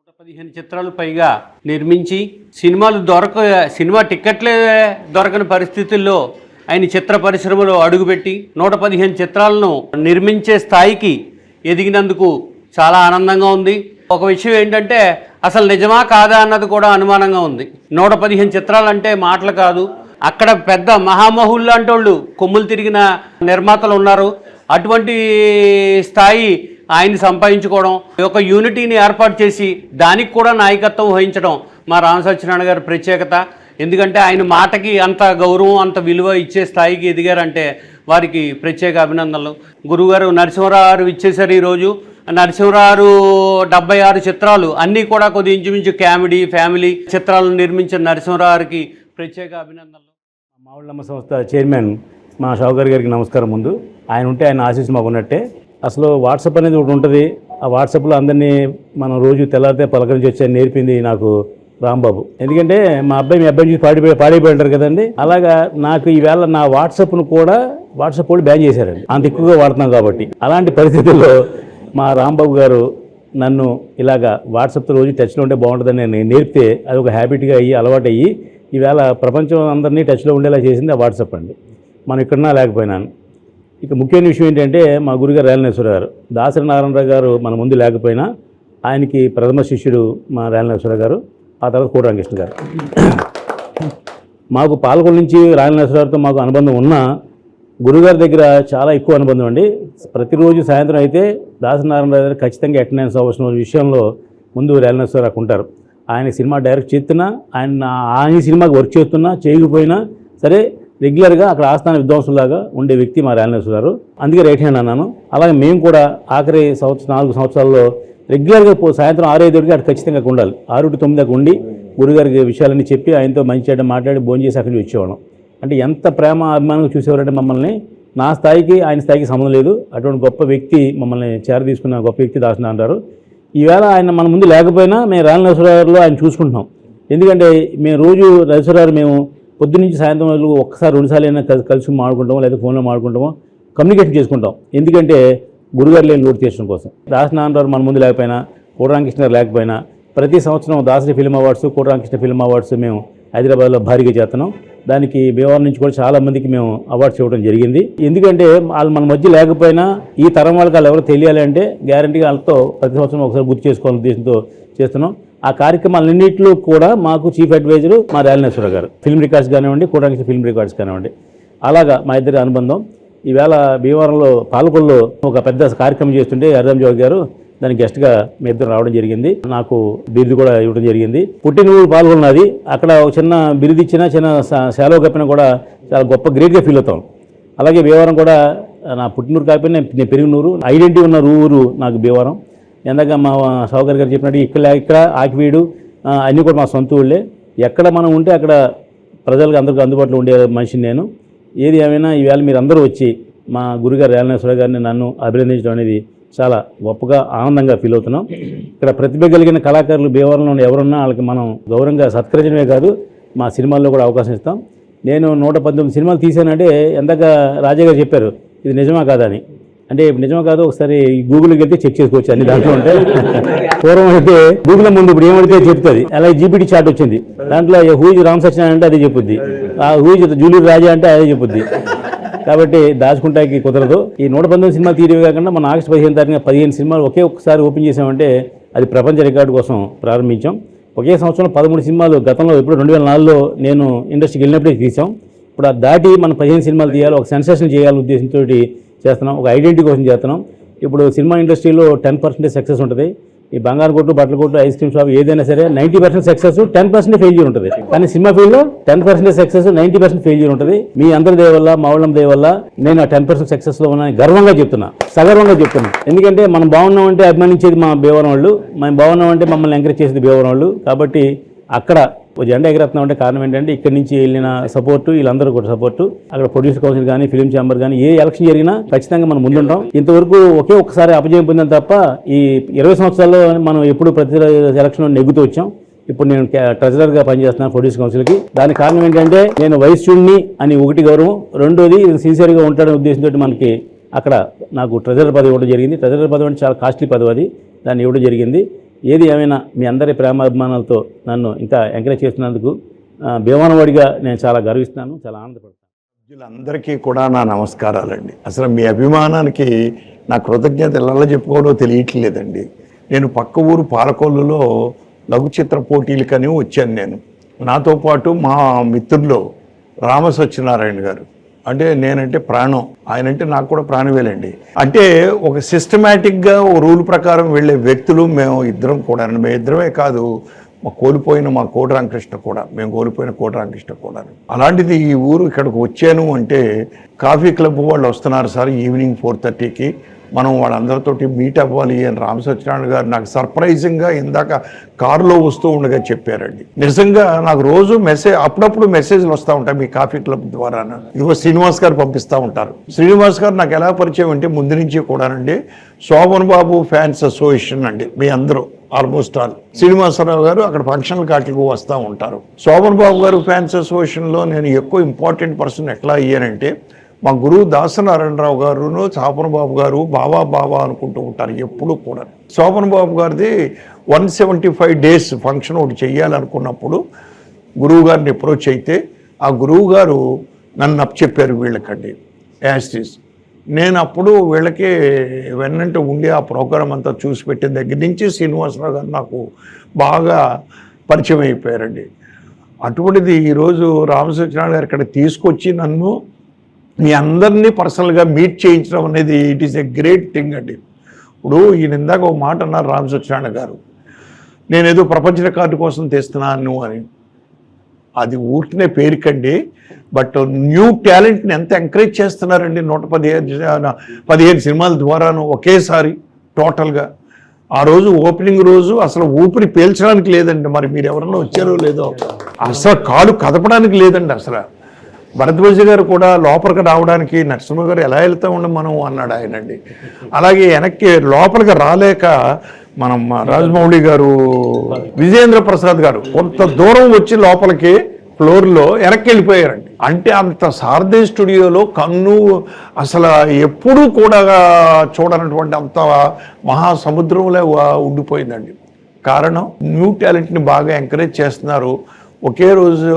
115 చిత్రాలు పైగా నిర్మించి సినిమా టిక్కెట్లే దొరకని పరిస్థితుల్లో ఆయన చిత్ర పరిశ్రమలో అడుగుపెట్టి 115 చిత్రాలను నిర్మించే స్థాయికి ఎదిగినందుకు చాలా ఆనందంగా ఉంది. ఒక విషయం ఏంటంటే అసలు నిజమా కాదా అన్నది కూడా అనుమానంగా ఉంది. 115 చిత్రాలు అంటే మాటలు కాదు. అక్కడ పెద్ద మహామహుళ్ళు అంటే వాళ్ళు కొమ్ములు తిరిగిన నిర్మాతలు ఉన్నారు. అటువంటి స్థాయి ఆయన సంపాదించుకోవడం, ఒక యూనిటీని ఏర్పాటు చేసి దానికి కూడా నాయకత్వం వహించడం మా రామ సత్యనారాయణ గారి ప్రత్యేకత. ఎందుకంటే ఆయన మాటకి అంత గౌరవం, అంత విలువ ఇచ్చే స్థాయికి ఎదిగారంటే వారికి ప్రత్యేక అభినందనలు. గురువుగారు నరసింహరావు గారు ఇచ్చేశారు. ఈరోజు నరసింహరావు 76 చిత్రాలు అన్నీ కూడా కొద్ది ఇంచుమించు కామెడీ, ఫ్యామిలీ చిత్రాలను నిర్మించిన నరసింహరావు గారికి ప్రత్యేక అభినందనలు. మావుళ్ళమ్మ సంస్థ చైర్మన్ మా షావుకర్ గారికి నమస్కారం. ముందు ఆయన ఉంటే ఆయన ఆశీస్సు మాకు ఉన్నట్టే. అసలు వాట్సాప్ అనేది ఒకటి ఉంటుంది. ఆ వాట్సాప్లో అందరినీ మనం రోజు తెల్లారితే పలకరించి వచ్చి నేర్పింది నాకు రాంబాబు. ఎందుకంటే మా అబ్బాయి, మీ అబ్బాయి చూసి పాడైపోయి ఉంటారు కదండి. అలాగా నాకు ఈవేళ నా వాట్సాప్ను కూడా వాట్సాప్ కూడా బ్యాన్ చేశారండి, అంత ఎక్కువగా వాడుతున్నాం కాబట్టి. అలాంటి పరిస్థితుల్లో మా రాంబాబు గారు నన్ను ఇలాగా వాట్సాప్తో రోజు టచ్లో ఉంటే బాగుంటుందని నేను నేర్పితే అది ఒక హ్యాబిట్గా అయ్యి, అలవాటు అయ్యి ఈవేళ ప్రపంచం అందరినీ టచ్లో ఉండేలా చేసింది ఆ వాట్సాప్ అండి. మనం ఇక్కడన్నా లేకపోయినాను. ఇక ముఖ్యమైన విషయం ఏంటంటే మా గురుగారు రేలనేశ్వర గారు, దాసరి నారాయణరావు గారు మన ముందు లేకపోయినా ఆయనకి ప్రథమ శిష్యుడు మా రేలనేశ్వర గారు, ఆ తర్వాత కోట రామకృష్ణ గారు. మాకు పాలకొల్లు నుంచి రేలనేశ్వర గారితో మాకు అనుబంధం ఉన్నా గురుగారి దగ్గర చాలా ఎక్కువ అనుబంధం అండి. ప్రతిరోజు సాయంత్రం అయితే దాసరి నారాయణరావు గారు ఖచ్చితంగా అటెండెన్స్ అవసరం విషయంలో ముందు రేలనేశ్వర గారు ఉంటారు. ఆయన సినిమా డైరెక్ట్ చేస్తున్నా, ఆయన సినిమాకి వర్క్ చేస్తున్నా, చేయకపోయినా సరే రెగ్యులర్గా అక్కడ ఆస్థాన విద్వాంసులాగా ఉండే వ్యక్తి మా రేలనేశ్వర గారు. అందుకే రైట్ హ్యాండ్ అన్నాను. అలాగే మేము కూడా ఆఖరి 4 సంవత్సరాల్లో రెగ్యులర్గా సాయంత్రం 6-5 అక్కడ ఖచ్చితంగా ఉండాలి. 6-9 దాకా ఉండి గురుగారికి విషయాలన్నీ చెప్పి ఆయనతో మంచి చేయడం మాట్లాడి భోజనం చేసి అక్కడి నుంచి వచ్చేవాళ్ళం. అంటే ఎంత ప్రేమ అభిమానంగా చూసేవారంటే మమ్మల్ని. నా స్థాయికి ఆయన స్థాయికి సంబంధం లేదు. అటువంటి గొప్ప వ్యక్తి, మమ్మల్ని తీసుకున్న గొప్ప వ్యక్తి దాసన అంటారు. ఈవేళ ఆయన మన ముందు లేకపోయినా మేము రేలనేశ్వర గారిలో ఆయన చూసుకుంటున్నాం. ఎందుకంటే మేము రోజు రేలనేశ్వర గారు మేము పొద్దున్నుంచి సాయంత్రం వరకు ఒక్కసారి 2 సార్లు అయినా కలిసి మాడుకుంటామో, లేదా ఫోన్లో మాడుకుంటామో, కమ్యూనికేషన్ చేసుకుంటాం. ఎందుకంటే గురుగారు లేని లోటు తీర్చడం కోసం. దాసరి నారాయణరావు మన ముందు లేకపోయినా, కోట రామకృష్ణ గారు లేకపోయినా ప్రతి సంవత్సరం దాసరి ఫిల్మ్ అవార్డ్స్, కోట రామకృష్ణ ఫిల్మ్ అవార్డ్స్ మేము హైదరాబాద్లో భారీగా చేస్తున్నాం. దానికి భీమవరం నుంచి కూడా చాలా మందికి మేము అవార్డ్స్ ఇవ్వడం జరిగింది. ఎందుకంటే వాళ్ళు మన మధ్య లేకపోయినా ఈ తరం వాళ్ళకి వాళ్ళు ఎవరు తెలియాలి అంటే గ్యారంటీగా వాళ్ళతో ప్రతి సంవత్సరం ఒకసారి గుర్తు చేసుకోవాలని ఉద్దేశంతో చేస్తున్నాం. ఆ కార్యక్రమాలన్నింటిలో కూడా మాకు చీఫ్ అడ్వైజరు మా రేలనేశ్వర గారు. ఫిల్మ్ రికార్డ్స్ కానివ్వండి, కోట రామకృష్ణ ఫిల్మ్ రికార్డ్స్ కానివ్వండి, అలాగా మా ఇద్దరి అనుబంధం. ఈవేళ భీమవరంలో పాలకొల్లో ఒక పెద్ద కార్యక్రమం చేస్తుంటే అర్రంజోగి గారు దానికి గెస్ట్గా మీ ఇద్దరు రావడం జరిగింది. నాకు బిరుదు కూడా ఇవ్వడం జరిగింది. పుట్టినూరు పాల్గొన్నది. అక్కడ ఒక చిన్న బిరుదు ఇచ్చినా, చిన్న సెలవు కప్పినా కూడా చాలా గొప్ప గ్రేట్గా ఫీల్ అవుతాం. అలాగే భీమవరం కూడా నా పుట్టినూరు కాకపోయినా నేను పెరిగినూరు, ఐడెంటిటీ ఉన్న ఊరు నాకు భీమవరం. ఎందాక మా షావుకర్ గారు చెప్పినట్టు ఇక్కడ ఆకివీడు అన్నీ కూడా మా సొంత ఊళ్ళే. ఎక్కడ మనం ఉంటే అక్కడ ప్రజలకు అందరికీ అందుబాటులో ఉండే మనిషిని నేను. ఏది ఏమైనా ఈవేళ మీరు అందరూ వచ్చి మా గురుగారు రేలనేశ్వర గారిని నన్ను అభినందించడం అనేది చాలా గొప్పగా ఆనందంగా ఫీల్ అవుతున్నాం. ఇక్కడ ప్రతిభ కలిగిన కళాకారులు భీమవరంలో ఎవరున్నా వాళ్ళకి మనం గౌరవంగా సత్కరించడమే కాదు, మా సినిమాల్లో కూడా అవకాశం ఇస్తాం. నేను 119 సినిమాలు తీశానంటే ఎందాక రాజా గారు చెప్పారు ఇది నిజమా కాదా అని. అంటే నిజమా కాదు ఒకసారి గూగుల్కి వెళ్తే చెక్ చేసుకోవచ్చు, అన్ని దాంట్లో ఉంటాయి. పూర్వం అయితే గూగుల్ ముందు ఇప్పుడు ఏమడితే చెప్తుంది. అలాగే జీపీటీ చార్ట్ వచ్చింది, దాంట్లో హూజ్ రామ్ సత్యనారాయణ అంటే అదే చెప్పుద్ది, హూజ్ జూలూరు రాజా అంటే అదే చెప్పుద్ది. కాబట్టి దాచుకుంటాకి కుదరదు. ఈ 119 సినిమాలు తీయడమే కాకుండా మన ఆగస్టు 15 తారీఖున 15 సినిమాలు ఒకేసారి ఓపెన్ చేసామంటే అది ప్రపంచ రికార్డు కోసం ప్రారంభించాం. ఒకే సంవత్సరం 13 సినిమాలు గతంలో ఎప్పుడు 2004లో నేను ఇండస్ట్రీకి వెళ్ళినప్పుడే తీసాం. ఇప్పుడు దాటి మనం 15 సినిమాలు తీయాలి, ఒక సెన్సేషన్ చేయాలనే ఉద్దేశంతో చేస్తున్నాం, ఒక ఐడెంటిటీ కోసం చేస్తున్నాం. ఇప్పుడు సినిమా ఇండస్ట్రీలో 10% సక్సెస్ ఉంటుంది. ఈ బంగారు కొట్టు, బట్టల కొట్టు, ఐస్ క్రీమ్ షాప్ ఏదైనా సరే 90% సక్సెస్, 10% ఫెయిల్యూర్ ఉంటుంది. కానీ సినిమా ఫీల్డ్లో 10% సక్సెస్, 90% ఫెయిల్యూర్ ఉంటుంది. మీ అందరి దయ వల్ల, మా వాళ్ళ దయ వల్ల నేను ఆ 10% సక్సెస్లో ఉన్నాను గర్వంగా చెప్తున్నా, సగర్వంగా చెప్తున్నా. ఎందుకంటే మనం బాగున్నామంటే అభిమానించేది మా భీమవరం వాళ్ళు, మనం బాగున్నామంటే మమ్మల్ని ఎంకరేజ్ చేసేది భీమవరం వాళ్ళు. కాబట్టి అక్కడ జెండా ఎగరేస్తున్నాం అంటే కారణం ఏంటంటే ఇక్కడి నుంచి వెళ్ళిన సపోర్టు, వీళ్ళందరూ కూడా సపోర్టు, అక్కడ ప్రొడ్యూసర్ కౌన్సిల్ కానీ ఫిలిం ఛాంబర్ కానీ ఏ ఎలక్షన్ జరిగినా ఖచ్చితంగా మనం ముందుంటాం. ఇంతవరకు ఒక్కసారి అపజయం పొందాం తప్ప ఈ 20 సంవత్సరాల్లో మనం ఎప్పుడు ప్రతి ఎలక్షన్లో నెగ్గుతూ వచ్చాం. ఇప్పుడు నేను ట్రెజరర్గా పనిచేస్తున్నాను ప్రొడ్యూసర్ కౌన్సిల్కి. దానికి కారణం ఏంటంటే నేను వైశ్యుణ్ణి అని ఒకటి గౌరవం, రెండోది సిన్సియర్గా ఉంటాడనే ఉద్దేశంతో మనకి అక్కడ నాకు ట్రెజరర్ పదవి ఇవ్వడం జరిగింది. ట్రెజరర్ పదవి అంటే చాలా కాస్ట్లీ పదవి, అది దాన్ని ఇవ్వడం జరిగింది. ఏది ఏమైనా మీ అందరి ప్రేమాభిమానాలతో నన్ను ఇంకా ఎంకరేజ్ చేస్తున్నందుకు భీమవరవాడిగా నేను చాలా గర్విస్తున్నాను, చాలా ఆనందపడతాను. అందరికీ కూడా నా నమస్కారాలండి. అసలు మీ అభిమానానికి నా కృతజ్ఞతలు ఎలా చెప్పుకోవడో తెలియట్లేదండి. నేను పక్క ఊరు పాలకొల్లులో లఘు చిత్ర పోటీలకని వచ్చాను. నేను నాతో పాటు మా మిత్రుల్లో రామసత్యనారాయణ గారు, అంటే నేనంటే ప్రాణం, ఆయనంటే నాకు కూడా ప్రాణమేలండి. అంటే ఒక సిస్టమేటిక్గా ఓ రూల్ ప్రకారం వెళ్ళే వ్యక్తులు మేము ఇద్దరం కూడా. మేము ఇద్దరమే కాదు, కోల్పోయిన మా కోట రామకృష్ణ కూడా, మేము కోల్పోయిన కోట రామకృష్ణ కూడా. అలాంటిది ఈ ఊరు ఇక్కడికి వచ్చాను అంటే కాఫీ క్లబ్ వాళ్ళు వస్తున్నారు సార్ ఈవినింగ్ 4:30కి, మనం వాళ్ళందరితోటి మీట్ అవ్వాలి అని రామసత్యనారాయణ గారు నాకు సర్ప్రైజింగ్గా ఇందాక కారులో వస్తూ ఉండగా చెప్పారండి. నిజంగా నాకు రోజు అప్పుడప్పుడు మెసేజ్లు వస్తూ ఉంటాయి మీ కాఫీ క్లబ్ ద్వారా. ఇదిగో శ్రీనివాస్ గారు పంపిస్తూ ఉంటారు. శ్రీనివాస్ గారు నాకు ఎలా పరిచయం అంటే ముందు నుంచి కూడానండి, శోభన్ బాబు ఫ్యాన్స్ అసోసియేషన్ అండి, మీ అందరూ ఆల్మోస్ట్ ఆల్ శ్రీనివాసరావు గారు అక్కడ ఫంక్షన్లు కాటికి వస్తూ ఉంటారు. శోభన్ బాబు గారు ఫ్యాన్స్ అసోసియేషన్లో నేను ఎక్కువ ఇంపార్టెంట్ పర్సన్ ఎట్లా అయ్యానంటే, మా గురువు దాసనారాయణరావు గారును శోభన్ బాబు గారు బాబా అనుకుంటూ ఉంటారు ఎప్పుడు కూడా. శోభన్ బాబు గారిది 175 days ఫంక్షన్ ఒకటి చెయ్యాలనుకున్నప్పుడు గురువు గారిని అప్రోచ్ అయితే ఆ గురువు గారు నన్ను అప్పచెప్పారు వీళ్ళకండి యాస్టీస్. నేను అప్పుడు వీళ్ళకి వెన్నంటే ఉండి ఆ ప్రోగ్రాం అంతా చూసి పెట్టిన దగ్గర నుంచి శ్రీనివాసరావు గారు నాకు బాగా పరిచయం అయిపోయారండి. అటువంటిది ఈరోజు రామసత్యనారాయణ గారు ఇక్కడ తీసుకొచ్చి నన్ను మీ అందరినీ పర్సనల్గా మీట్ చేయించడం అనేది it is a great thing అండి. ఇప్పుడు ఈయన ఇందాక ఒక మాట అన్నారు రామసత్యనారాయణ గారు, నేనేదో ప్రపంచ రికార్డు కోసం తెస్తున్నాను అని. అది ఊరికనే పేరుకండి, బట్ న్యూ టాలెంట్ని ఎంత ఎంకరేజ్ చేస్తున్నారండి. 115 సినిమాల ద్వారాను ఒకేసారి టోటల్గా. ఆ రోజు ఓపెనింగ్ రోజు అసలు ఊపిరి పీల్చడానికి లేదండి. మరి మీరు ఎవరన్నా వచ్చారో లేదో, అసలు కాలు కదపడానికి లేదండి. అసలు భరద్వాజ గారు కూడా లోపలికి రావడానికి నరసింహ గారు ఎలా వెళ్తా ఉండం మనం అన్నాడు ఆయనండి. అలాగే వెనక్కి లోపలికి రాలేక మనం రాజమౌళి గారు, విజయేంద్ర ప్రసాద్ గారు కొంత దూరం వచ్చి లోపలికి ఫ్లోర్లో వెనక్కి వెళ్ళిపోయారండి. అంటే అంత సారథి స్టూడియోలో కన్ను అసలు ఎప్పుడూ కూడా చూడనటువంటి అంత మహాసముద్రంలో ఉండిపోయిందండి. కారణం న్యూ టాలెంట్ని బాగా ఎంకరేజ్ చేస్తున్నారు. ఒకే రోజు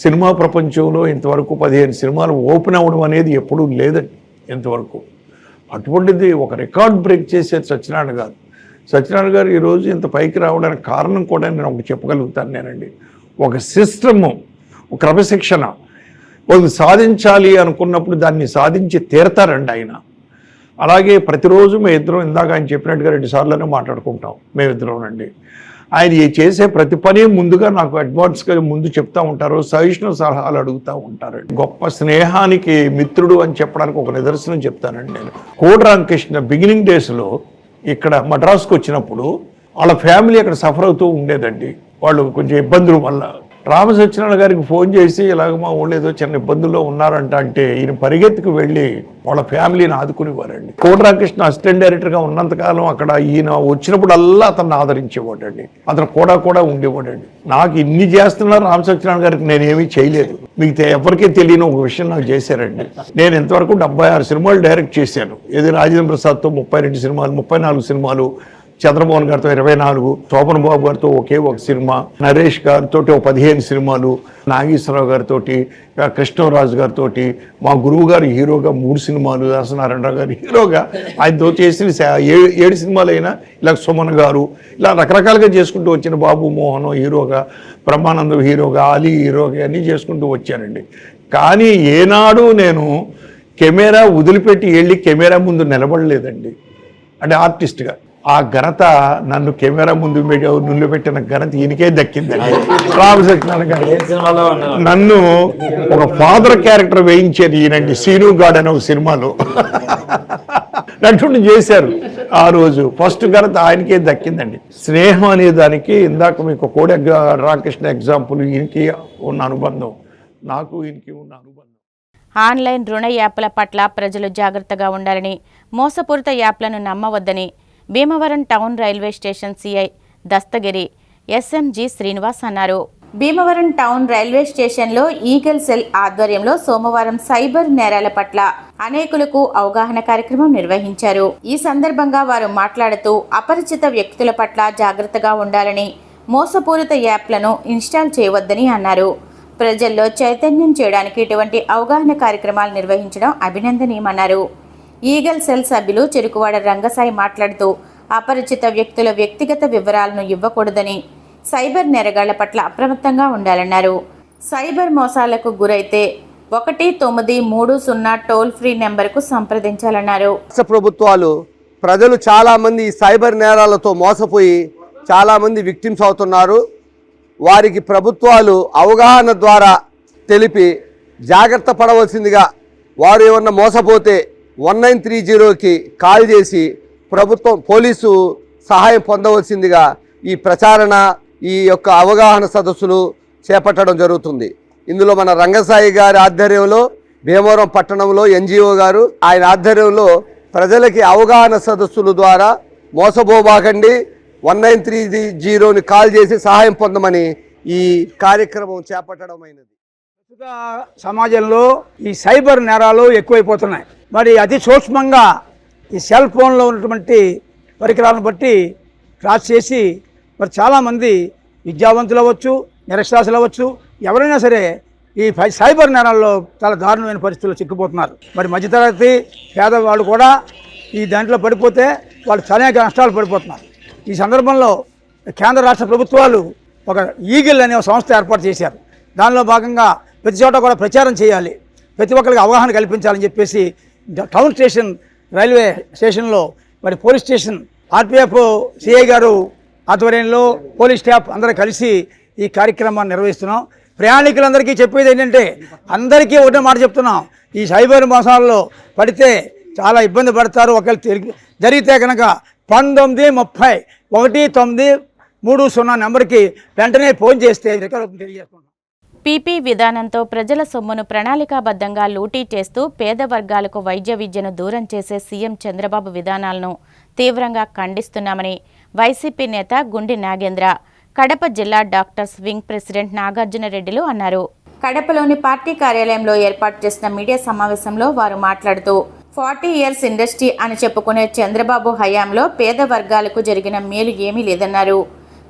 సినిమా ప్రపంచంలో ఇంతవరకు 15 సినిమాలు ఓపెన్ అవ్వడం అనేది ఎప్పుడూ లేదండి ఇంతవరకు. అటువంటిది ఒక రికార్డ్ బ్రేక్ చేసేది సత్యనారాయణ గారు. సత్యనారాయణ గారు ఈరోజు ఇంత పైకి రావడానికి కారణం కూడా నేను ఒకటి చెప్పగలుగుతాను నేనండి. ఒక సిస్టము, ఒక క్రమశిక్షణ, వాళ్ళు సాధించాలి అనుకున్నప్పుడు దాన్ని సాధించి తీరతారండి ఆయన. అలాగే ప్రతిరోజు మేమిద్దరం ఇందాక ఆయన చెప్పినట్టుగా 2 సార్లునే మాట్లాడుకుంటాం మేమిద్దరం అండి. ఆయన చేసే ప్రతి పని ముందుగా నాకు అడ్వాన్స్గా ముందు చెప్తూ ఉంటారు, సజెషన్ సలహాలు అడుగుతూ ఉంటారు. గొప్ప స్నేహానికి మిత్రుడు అని చెప్పడానికి ఒక నిదర్శనం చెప్తానండి నేను. కోట రామకృష్ణ బిగినింగ్ డేస్లో ఇక్కడ మద్రాసుకు వచ్చినప్పుడు వాళ్ళ ఫ్యామిలీ అక్కడ సఫర్ అవుతూ ఉండేదండి. వాళ్ళు కొంచెం ఇబ్బందుల వల్ల రామసత్యనారాయణ గారికి ఫోన్ చేసి ఇలాగ మా వాళ్ళు ఏదో చిన్న ఇబ్బందుల్లో ఉన్నారంట అంటే ఈయన పరిగెత్తుకు వెళ్ళి వాళ్ళ ఫ్యామిలీని ఆదుకునేవారండి. కోట రామకృష్ణ అసిస్టెంట్ డైరెక్టర్గా ఉన్నంతకాలం అక్కడ ఈయన వచ్చినప్పుడల్లా అతన్ని ఆదరించేవాడండి. అతను కూడా ఉండేవాడండి. నాకు ఇన్ని చేస్తున్నారు రామసత్యనారాయణ గారికి నేనేమీ చేయలేదు. మీకు ఎవరికీ తెలియని ఒక విషయం నాకు చేశారండి. నేను ఇంతవరకు 76 సినిమాలు డైరెక్ట్ చేశాను. ఏది రాజేంద్ర ప్రసాద్తో 32 సినిమాలు, 34 సినిమాలు, చంద్రమోహన్ గారితో 24, శోభన్ బాబు గారితో ఒకే ఒక సినిమా, నరేష్ గారితో 15 సినిమాలు, నాగేశ్వరరావు గారితో, కృష్ణరాజు గారితో, మా గురువు గారు హీరోగా 3 సినిమాలు, దాసనారాయణరావు గారు హీరోగా ఆయనతో చేసిన 7 సినిమాలు అయినా, ఇలా సుమన్ గారు, ఇలా రకరకాలుగా చేసుకుంటూ వచ్చిన బాబు మోహన్ హీరోగా, బ్రహ్మానందం హీరోగా, అలీ హీరోగా అన్నీ చేసుకుంటూ వచ్చానండి. కానీ ఏనాడు నేను కెమెరా వదిలిపెట్టి వెళ్ళి కెమెరా ముందు నిలబడలేదండి. అంటే ఆర్టిస్ట్గా ఆ ఘనత నన్ను కెమెరా ముందు నిలబెట్టిన ఘనత ఈయనకే దక్కిందండి. రామసత్యనారాయణ గారు నన్ను ఒక ఫాదర్ క్యారెక్టర్ వేయించేది ఈయనండి. సీను గాడ్ అనే ఒక సినిమాలో నటుడు చేశారు. ఆ రోజు ఫస్ట్ ఘనత ఆయనకే దక్కిందండి. స్నేహం అనే దానికి ఇందాక మీకు కోడి రామకృష్ణ ఎగ్జాంపుల్, ఈయనకి ఉన్న అనుబంధం, నాకు ఈయనకి ఉన్న అనుబంధం. ఆన్లైన్ రుణ యాప్ల పట్ల ప్రజలు జాగ్రత్తగా ఉండాలని, మోసపూరిత యాప్లను నమ్మవద్దని Bhimavaram town railway station CI Dastagiri SMG Srinivas అన్నారు. భీమవరం టౌన్ రైల్వే స్టేషన్లో ఈగల్ సెల్ ఆధ్వర్యంలో సోమవారం సైబర్ నేరాల పట్ల అనేకులకు అవగాహన కార్యక్రమం నిర్వహించారు. ఈ సందర్భంగా వారు మాట్లాడుతూ అపరిచిత వ్యక్తుల పట్ల జాగ్రత్తగా ఉండాలని, మోసపూరిత యాప్లను ఇన్స్టాల్ చేయవద్దని అన్నారు. ప్రజల్లో చైతన్యం చేయడానికి ఇటువంటి అవగాహన కార్యక్రమాలు నిర్వహించడం అభినందనీయమన్నారు. ఈగల్ సెల్ సభ్యులు చెరుకువాడ రంగసాయి మాట్లాడుతూ అపరిచిత వ్యక్తుల వ్యక్తిగత వివరాలను ఇవ్వకూడదని, సైబర్ నేరగాళ్ల పట్ల అప్రమత్తంగా ఉండాలన్నారు. సైబర్ మోసాలకు గురైతే 1930 టోల్ ఫ్రీ నెంబర్కు సంప్రదించాలన్నారు. రాష్ట్ర ప్రభుత్వాలు ప్రజలు చాలామంది సైబర్ నేరాలతో మోసపోయి చాలామంది విక్టిమ్స్ అవుతున్నారు. వారికి ప్రభుత్వాలు అవగాహన ద్వారా తెలిపి జాగ్రత్త పడవలసిందిగా, వారు ఏమన్నా మోసపోతే 1930కి కాల్ చేసి ప్రభుత్వం పోలీసు సహాయం పొందవలసిందిగా ఈ ప్రచారణ, ఈ యొక్క అవగాహన సదస్సులు చేపట్టడం జరుగుతుంది. ఇందులో మన రంగసాయి గారి ఆధ్వర్యంలో భీమవరం పట్టణంలో ఎన్జిఓ గారు ఆయన ఆధ్వర్యంలో ప్రజలకి అవగాహన సదస్సుల ద్వారా మోసపోబాకండి, 1930ని కాల్ చేసి సహాయం పొందమని ఈ కార్యక్రమం చేపట్టడం అయినది. సమాజంలో ఈ సైబర్ నేరాలు ఎక్కువైపోతున్నాయి. మరి అతి సూక్ష్మంగా ఈ సెల్ ఫోన్లో ఉన్నటువంటి పరికరాలను బట్టి క్రాస్ చేసి మరి చాలామంది విద్యావంతులు అవ్వచ్చు, నిరక్షరాస్యులు అవ్వచ్చు, ఎవరైనా సరే ఈ సైబర్ నేరాల్లో చాలా దారుణమైన పరిస్థితుల్లో చిక్కుపోతున్నారు. మరి మధ్యతరగతి పేదవాళ్ళు కూడా ఈ దాంట్లో పడిపోతే వాళ్ళు అనేక నష్టాలు పడిపోతున్నారు. ఈ సందర్భంలో కేంద్ర రాష్ట్ర ప్రభుత్వాలు ఒక ఈగిల్ అనే సంస్థ ఏర్పాటు చేశారు. దానిలో భాగంగా ప్రతి చోట కూడా ప్రచారం చేయాలి, ప్రతి ఒక్కరికి అవగాహన కల్పించాలని చెప్పేసి టౌన్ స్టేషన్ రైల్వే స్టేషన్లో మరి పోలీస్ స్టేషన్ ఆర్పిఎఫ్ సిఐ గారు ఆధ్వర్యంలో పోలీస్ స్టాఫ్ అందరూ కలిసి ఈ కార్యక్రమాన్ని నిర్వహిస్తున్నాం. ప్రయాణికులందరికీ చెప్పేది ఏంటంటే, అందరికీ ఒకటే మాట చెప్తున్నాం, ఈ సైబర్ మోసాల్లో పడితే చాలా ఇబ్బంది పడతారు. ఒకవేళ జరిగితే కనుక 1930 నెంబర్కి వెంటనే ఫోన్ చేస్తే తెలియజేస్తున్నాం. పీపీ విధానంతో ప్రజల సొమ్మును ప్రణాళికాబద్ధంగా లూటీ చేస్తూ పేద వర్గాలకు వైద్య విద్యను దూరం చేసే సీఎం చంద్రబాబు విధానాలను తీవ్రంగా ఖండిస్తున్నామని వైసీపీ నేత గుండి నాగేంద్ర, కడప జిల్లా డాక్టర్స్ వింగ్ ప్రెసిడెంట్ నాగార్జున రెడ్డిలు అన్నారు. కడపలోని పార్టీ కార్యాలయంలో ఏర్పాటు చేసిన మీడియా సమావేశంలో వారు మాట్లాడుతూ 40 years ఇండస్ట్రీ అని చెప్పుకునే చంద్రబాబు హయాంలో పేద వర్గాలకు జరిగిన మేలు ఏమీ లేదన్నారు.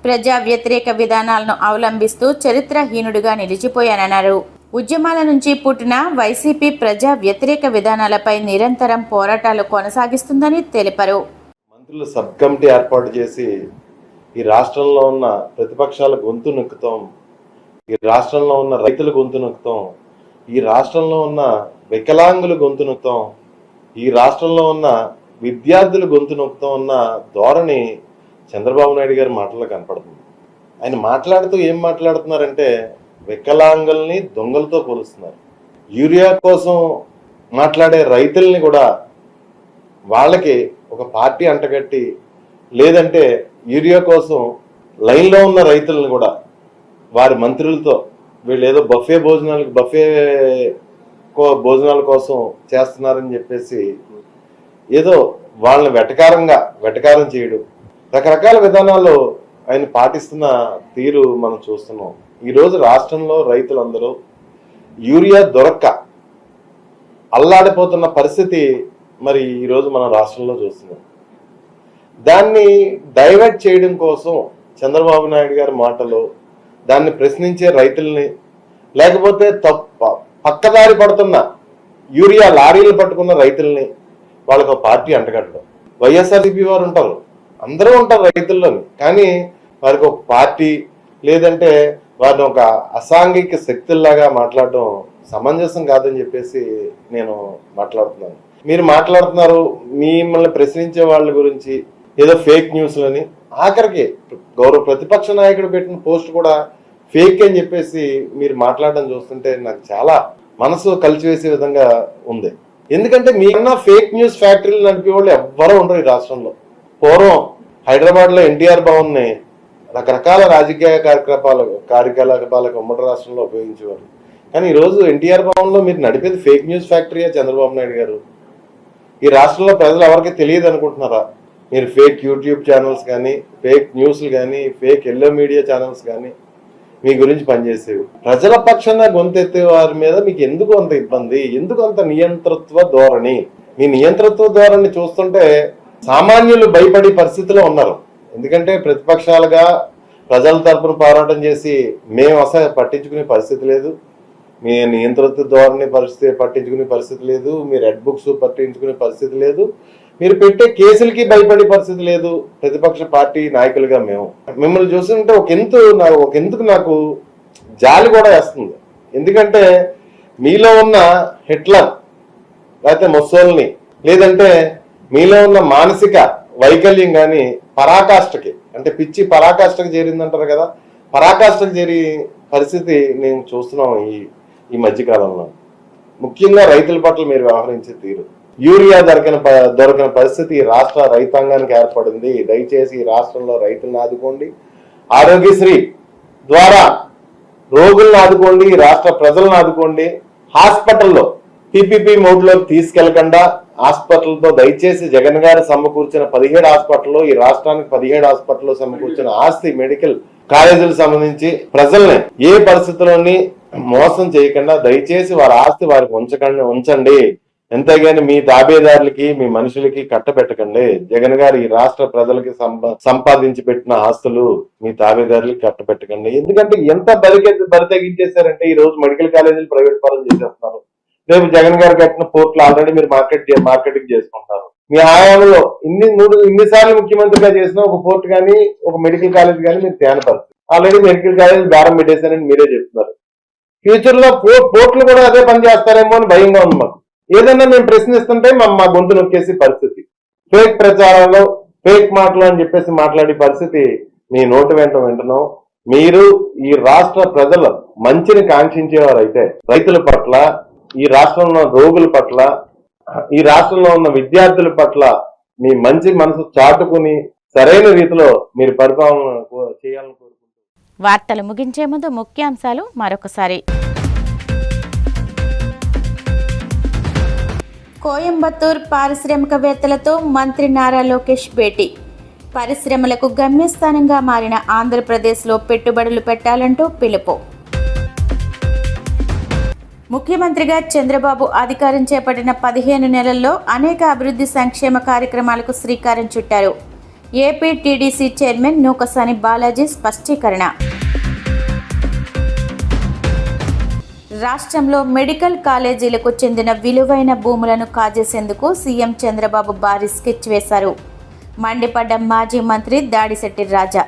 ప్రజా వ్యతిరేక విధానాలను అవలంబిస్తూ చరిత్రహీనుడిగా నిలిచిపోయానన్నారు. ఉద్యమాల నుంచి పుట్టిన వైసీపీ ప్రజా వ్యతిరేక విధానాలపై నిరంతరం పోరాటాలు కొనసాగిస్తుందని తెలిపారు. మంత్రులు సబ్ కమిటీ ఏర్పాటు చేసి ఈ రాష్ట్రంలో ఉన్న ప్రతిపక్షాల గొంతు నొక్కుతాం, ఈ రాష్ట్రంలో ఉన్న రైతుల గొంతు నొక్కుతాం, ఈ రాష్ట్రంలో ఉన్న వికలాంగుల గొంతు నొక్కుతాం, ఈ రాష్ట్రంలో ఉన్న విద్యార్థుల గొంతు నొక్కుతాం ఉన్న ధోరణి చంద్రబాబు నాయుడు గారి మాటల్లో కనపడుతుంది. ఆయన మాట్లాడుతూ ఏం మాట్లాడుతున్నారంటే, వికలాంగుల్ని దొంగలతో పోలుస్తున్నారు. యూరియా కోసం మాట్లాడే రైతుల్ని కూడా వాళ్ళకి ఒక పార్టీ అంటగట్టి, లేదంటే యూరియా కోసం లైన్లో ఉన్న రైతులను కూడా వారి మంత్రులతో వీళ్ళు ఏదో బఫే భోజనాల కోసం చేస్తున్నారని చెప్పేసి ఏదో వాళ్ళని వెటకారం చేయడం, రకరకాల విధానాలు ఆయన పాటిస్తున్న తీరు మనం చూస్తున్నాం. ఈరోజు రాష్ట్రంలో రైతులందరూ యూరియా దొరక్క అల్లాడిపోతున్న పరిస్థితి మరి ఈరోజు మన రాష్ట్రంలో చూస్తున్నాం. దాన్ని డైవర్ట్ చేయడం కోసం చంద్రబాబు నాయుడు గారి మాటలు, దాన్ని ప్రశ్నించే రైతుల్ని, లేకపోతే పక్కదారి పడుతున్న యూరియా లారీలు పట్టుకున్న రైతుల్ని వాళ్ళకు ఒక పార్టీ అంటగట్టడం. వైఎస్ఆర్సీపీ వారు ఉంటారు, అందరూ ఉంటారు రైతుల్లోని, కానీ వారికి ఒక పార్టీ లేదంటే వారిని ఒక అసాంఘిక శక్తుల్లాగా మాట్లాడడం సమంజసం కాదని చెప్పేసి నేను మాట్లాడుతున్నాను. మీరు మాట్లాడుతున్నారు మిమ్మల్ని ప్రశ్నించే వాళ్ళ గురించి ఏదో ఫేక్ న్యూస్లని, ఆఖరికి గౌరవ ప్రతిపక్ష నాయకుడు పెట్టిన పోస్ట్ కూడా ఫేక్ అని చెప్పేసి మీరు మాట్లాడడం చూస్తుంటే నాకు చాలా మనసు కలిసివేసే విధంగా ఉంది. ఎందుకంటే మీకన్నా ఫేక్ న్యూస్ ఫ్యాక్టరీలు నడిపే వాళ్ళు ఎవ్వరూ ఉండరు ఈ రాష్ట్రంలో. పూర్వం హైదరాబాద్లో ఎన్టీఆర్ భవన్ని రకరకాల రాజకీయ కార్యకలాపాలకు ఉమ్మడి రాష్ట్రంలో ఉపయోగించేవారు. కానీ ఈరోజు ఎన్టీఆర్ భవన్లో మీరు నడిపేది ఫేక్ న్యూస్ ఫ్యాక్టరీయా చంద్రబాబు నాయుడు గారు? ఈ రాష్ట్రంలో ప్రజలు ఎవరికి తెలియదు అనుకుంటున్నారా? మీరు ఫేక్ యూట్యూబ్ ఛానల్స్ కానీ, ఫేక్ న్యూస్లు కానీ, ఫేక్ ఎల్లో మీడియా ఛానల్స్ కానీ మీ గురించి పనిచేసేవి. ప్రజల పక్షాన గొంతెత్తే వారి మీద మీకు ఎందుకు అంత ఇబ్బంది? ఎందుకు అంత నియంతృత్వ ధోరణి? మీ నియంతృత్వ ధోరణి చూస్తుంటే సామాన్యులు భయపడే పరిస్థితిలో ఉన్నారు. ఎందుకంటే ప్రతిపక్షాలుగా ప్రజల తరపున పోరాటం చేసి మేము అసలు పట్టించుకునే పరిస్థితి లేదు, మీ నియంతృత్వ ధోరణి పట్టించుకునే పరిస్థితి లేదు, మీ రెడ్ బుక్స్ పట్టించుకునే పరిస్థితి లేదు, మీరు పెట్టే కేసులకి భయపడే పరిస్థితి లేదు. ప్రతిపక్ష పార్టీ నాయకులుగా మేము మిమ్మల్ని చూస్తుంటే ఒకందుకు నాకు జాలి కూడా వేస్తుంది. ఎందుకంటే మీలో ఉన్న హిట్లర్ లేకపోతే ముస్సోల్ని లేదంటే మీలో ఉన్న మానసిక వైకల్యం కానీ పరాకాష్ఠకి, అంటే పిచ్చి పరాకాష్ఠకి చేరిందంటారు కదా, పరాకాష్ఠకి చేరి పరిస్థితి నేను చూస్తున్నాం ఈ మధ్యకాలంలో. ముఖ్యంగా రైతుల పట్ల మీరు వ్యవహరించే తీరు, యూరియా దొరకని పరిస్థితి రాష్ట్ర రైతాంగానికి ఏర్పడింది. దయచేసి ఈ రాష్ట్రంలో రైతులను ఆదుకోండి, ఆరోగ్యశ్రీ ద్వారా రోగులను ఆదుకోండి, రాష్ట్ర ప్రజలను ఆదుకోండి. హాస్పిటల్లో పీపీపీ మోడ్లోకి తీసుకెళ్లకుండా హాస్పిటల్తో దయచేసి జగన్ గారు సమకూర్చిన 17 హాస్పిటల్లో, ఈ రాష్ట్రానికి 17 హాస్పిటల్లో సమకూర్చిన ఆస్తి మెడికల్ కాలేజీలకు సంబంధించి ప్రజల్ని ఏ పరిస్థితుల్లోని మోసం చేయకుండా దయచేసి వారి ఆస్తి వారికి ఉంచండి. ఎంతగాని మీ తాబేదారులకి, మీ మనుషులకి కట్టబెట్టకండి. జగన్ గారు ఈ రాష్ట్ర ప్రజలకి సంపాదించి పెట్టిన ఆస్తులు మీ తాబేదారులకి కట్టబెట్టకండి. ఎందుకంటే ఎంత బరి తగ్గించేశారంటే ఈ రోజు మెడికల్ కాలేజీలు ప్రైవేట్ పరం చేసేస్తున్నారు. రేపు జగన్ గారు కట్టిన పోర్టులు ఆల్రెడీ మీరు మార్కెటింగ్ చేసుకుంటారు. మీ హయాంలో ఇన్నిసార్లు ముఖ్యమంత్రిగా చేసిన ఒక పోర్ట్ కానీ ఒక మెడికల్ కాలేజ్ కానీ మీరు తేనపరుస్తారు. ఆల్రెడీ మెడికల్ కాలేజ్ బేరం పెట్టేశారని మీరే చెప్తున్నారు. ఫ్యూచర్ లో పోర్టులు కూడా అదే పని చేస్తారేమో అని భయంగా ఉంది మాకు. ఏదన్నా మేము ప్రశ్నిస్తుంటే మా గొంతు నొక్కేసి పరిస్థితి, ఫేక్ ప్రచారాలు, ఫేక్ మాటలు అని చెప్పేసి మాట్లాడే పరిస్థితి మీ నోటి వెంట వింటున్నాం. మీరు ఈ రాష్ట్ర ప్రజల మంచిని కాంక్షించేవారైతే రైతుల పట్ల, ఈ రాష్ట్రంలో రోగుల పట్ల, ఈ రాష్ట్రంలో ఉన్న విద్యార్థుల పట్ల మీ మంచి మనసు చాటుకుని సరైన రీతిలో మీరు పరిపాలన చేయాలని కోరుకుంటున్నాను. వార్తలు ముగించే ముందు ముఖ్యాంశాలు మరొకసారి. కోయంబత్తూర్ పారిశ్రామికవేత్తలతో మంత్రి నారా లోకేష్ భేటీ. పరిశ్రమలకు గమ్యస్థానంగా మారిన ఆంధ్రప్రదేశ్లో పెట్టుబడులు పెట్టాలంటూ పిలుపు. ముఖ్యమంత్రిగా చంద్రబాబు అధికారం చేపట్టిన 15 నెలల్లో అనేక అభివృద్ధి సంక్షేమ కార్యక్రమాలకు శ్రీకారం చుట్టారు. AP TDC chairman Nukasani Balaji స్పష్టీకరణ. రాష్ట్రంలో మెడికల్ కాలేజీలకు చెందిన విలువైన భూములను కాజేసేందుకు సీఎం చంద్రబాబు భారీ స్కెచ్ వేశారు. మండిపడ్డ మాజీ మంత్రి దాడిశెట్టి రాజా.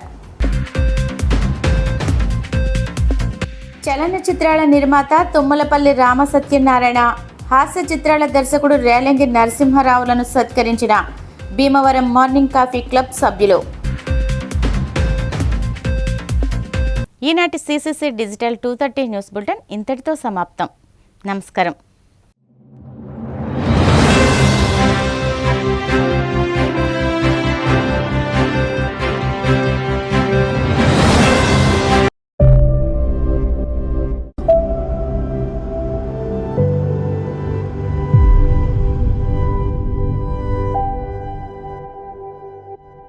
చలనచిత్రాల నిర్మాత తుమ్మలపల్లి రామసత్యనారాయణ, హాస్య చిత్రాల దర్శకుడు రేలంగి నరసింహారావులను సత్కరించిన భీమవరం మార్నింగ్ కాఫీ క్లబ్ సభ్యులు. ఈనాటి CCC డిజిటల్ 230 న్యూస్ బులెటిన్ ఇంతటితో సమాప్తం. నమస్కారం.